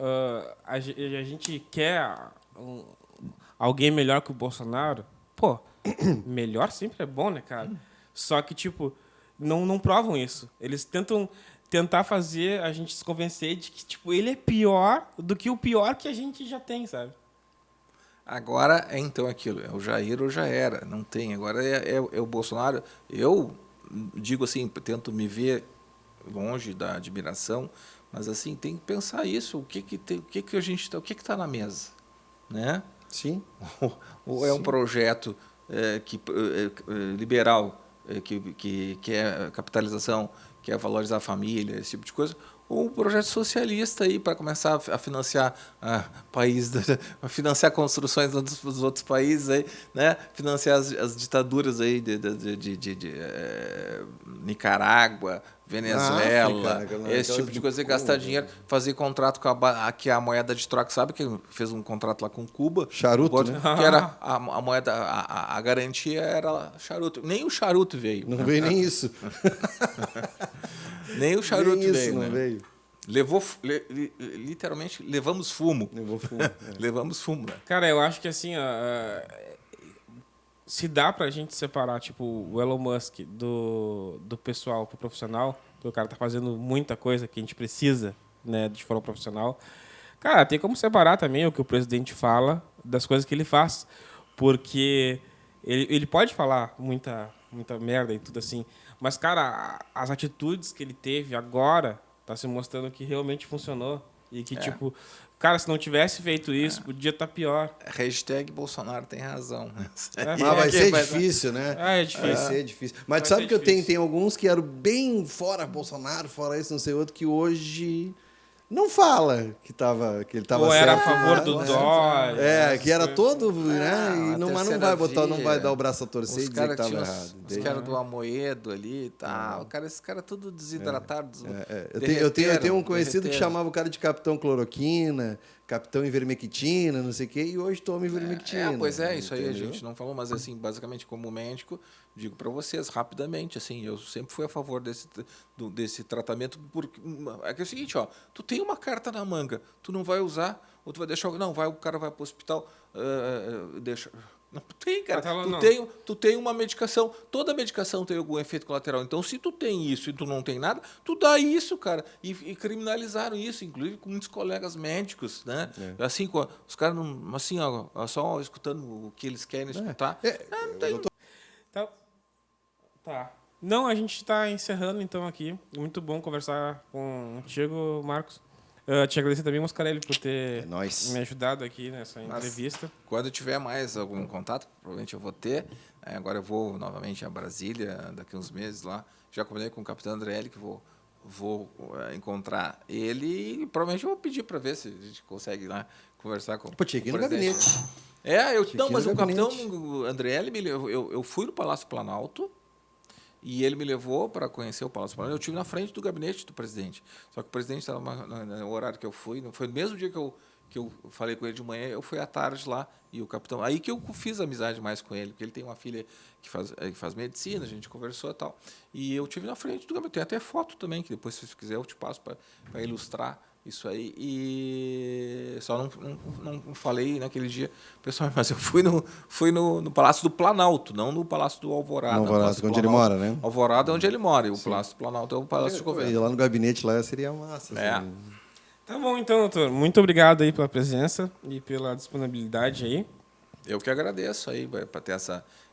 a gente quer alguém melhor que o Bolsonaro. Pô, melhor sempre é bom, né, cara? Só que, tipo, não provam isso. Eles tentar fazer a gente se convencer de que, tipo, ele é pior do que o pior que a gente já tem, sabe? Agora é então aquilo, é o Jair ou já era, não tem. Agora é o Bolsonaro. Eu digo assim, tento me ver longe da admiração, mas assim, tem que pensar isso, o que a gente tá, o que está na mesa, né? Sim. Ou é um projeto liberal, que é capitalização, que é valorizar a família, esse tipo de coisa, ou um projeto socialista aí para começar a financiar financiar construções dos outros países aí, né? Financiar as ditaduras aí de Nicarágua, Venezuela, África, esse tipo de coisa, e gastar dinheiro, fazer contrato com a moeda de troca, sabe que fez um contrato lá com Cuba, charuto, né? Que era a moeda, a garantia era charuto. Nem o charuto veio. Não veio nem isso. Nem o charuto nem isso, veio, não né? veio. Literalmente, levamos fumo. Eu vou Levamos fumo, né? Cara, eu acho que assim, se dá pra gente separar, tipo, o Elon Musk do pessoal pro profissional, porque o cara tá fazendo muita coisa que a gente precisa, né, de forma profissional. Cara, tem como separar também o que o presidente fala das coisas que ele faz, porque ele pode falar muita merda e tudo assim, mas, cara, as atitudes que ele teve agora tá se mostrando que realmente funcionou e que, tipo, cara, se não tivesse feito isso, podia estar pior. Hashtag Bolsonaro tem razão. Mas vai ser difícil, né? É difícil. Vai ser difícil. Mas tu Vai sabe ser que eu difícil. tem alguns que eram bem fora Bolsonaro, fora isso, não sei outro, que hoje não fala que ele estava Ou era a certo, favor né? do Dória. É, que era essas coisas. todo, né? a Mas não terceira vai botar, não via, vai dar o braço a torcer e Os dizer que caras estava tinham errado. os caras do Amoedo ali e tal. Esses caras tudo desidratados. Eu tenho um conhecido que chamava o cara de Capitão Cloroquina, Capitão Ivermectina, não sei o quê, e hoje toma Ivermectina. Pois é, isso aí a entendeu? gente não falou, mas assim, basicamente como médico, digo para vocês rapidamente, assim, eu sempre fui a favor desse tratamento, porque é que é o seguinte, ó, tu tem uma carta na manga, tu não vai usar, ou tu vai deixar, não, o cara vai para o hospital, deixa. Não tem, cara. Tu tem uma medicação. Toda medicação tem algum efeito colateral. Então, se tu tem isso e tu não tem nada, tu dá isso, cara. E criminalizaram isso, inclusive com muitos colegas médicos, né? Assim, os caras, assim, ó, só escutando o que eles querem escutar. Não tem. Tá. Não, a gente está encerrando então aqui. Muito bom conversar contigo, Marcos. Te agradecer também, Moscarelli, por ter me ajudado aqui nessa entrevista. Quando eu tiver mais algum contato, provavelmente eu vou ter. Agora eu vou novamente a Brasília, daqui a uns meses lá. Já combinei com o capitão Andrelli que vou encontrar ele e provavelmente eu vou pedir para ver se a gente consegue lá conversar com Pô, tinha que ir no gabinete. Mas o capitão Andrelli, eu fui no Palácio Planalto. E ele me levou para conhecer o Palácio Planalto. Eu estive na frente do gabinete do presidente. Só que o presidente estava no horário que eu fui. Não foi no mesmo dia que eu falei com ele de manhã, eu fui à tarde lá. E o capitão... Aí que eu fiz amizade mais com ele, porque ele tem uma filha que faz medicina, a gente conversou e tal. E eu estive na frente do gabinete. Tem até foto também, que depois, se você quiser, eu te passo para ilustrar isso aí. E só não falei naquele dia, pessoal, mas eu fui no Palácio do Planalto, não no Palácio do Alvorada. No Alvorada, onde ele mora, né? Alvorada é onde ele mora, e o Palácio do Planalto é o Palácio de Governo. E lá no gabinete lá seria massa. Assim. Tá bom, então, doutor. Muito obrigado aí pela presença e pela disponibilidade aí. Eu que agradeço aí para ter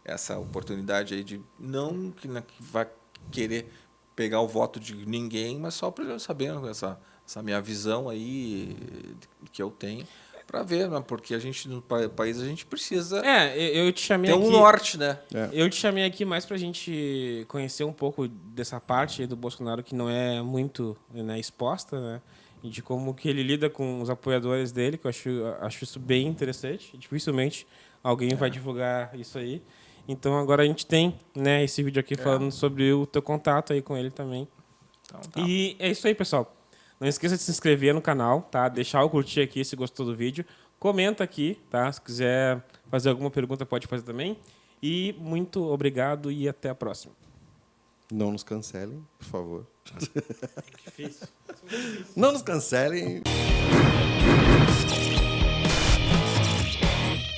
essa oportunidade aí de não que vai querer pegar o voto de ninguém, mas só para eu saber essa minha visão aí que eu tenho para ver, né? Porque a gente no país a gente precisa eu te chamei ter aqui, um norte, né? Eu te chamei aqui mais para a gente conhecer um pouco dessa parte aí do Bolsonaro que não é muito, né, exposta, né? E de como que ele lida com os apoiadores dele, que eu acho isso bem interessante. Dificilmente alguém vai divulgar isso aí. Então agora a gente tem, né, esse vídeo aqui falando sobre o teu contato aí com ele também. Então, tá. E é isso aí, pessoal. Não esqueça de se inscrever no canal, tá? Deixar o curtir aqui se gostou do vídeo. Comenta aqui, tá? Se quiser fazer alguma pergunta, pode fazer também. E muito obrigado e até a próxima. Não nos cancelem, por favor. Difícil. Não nos cancelem.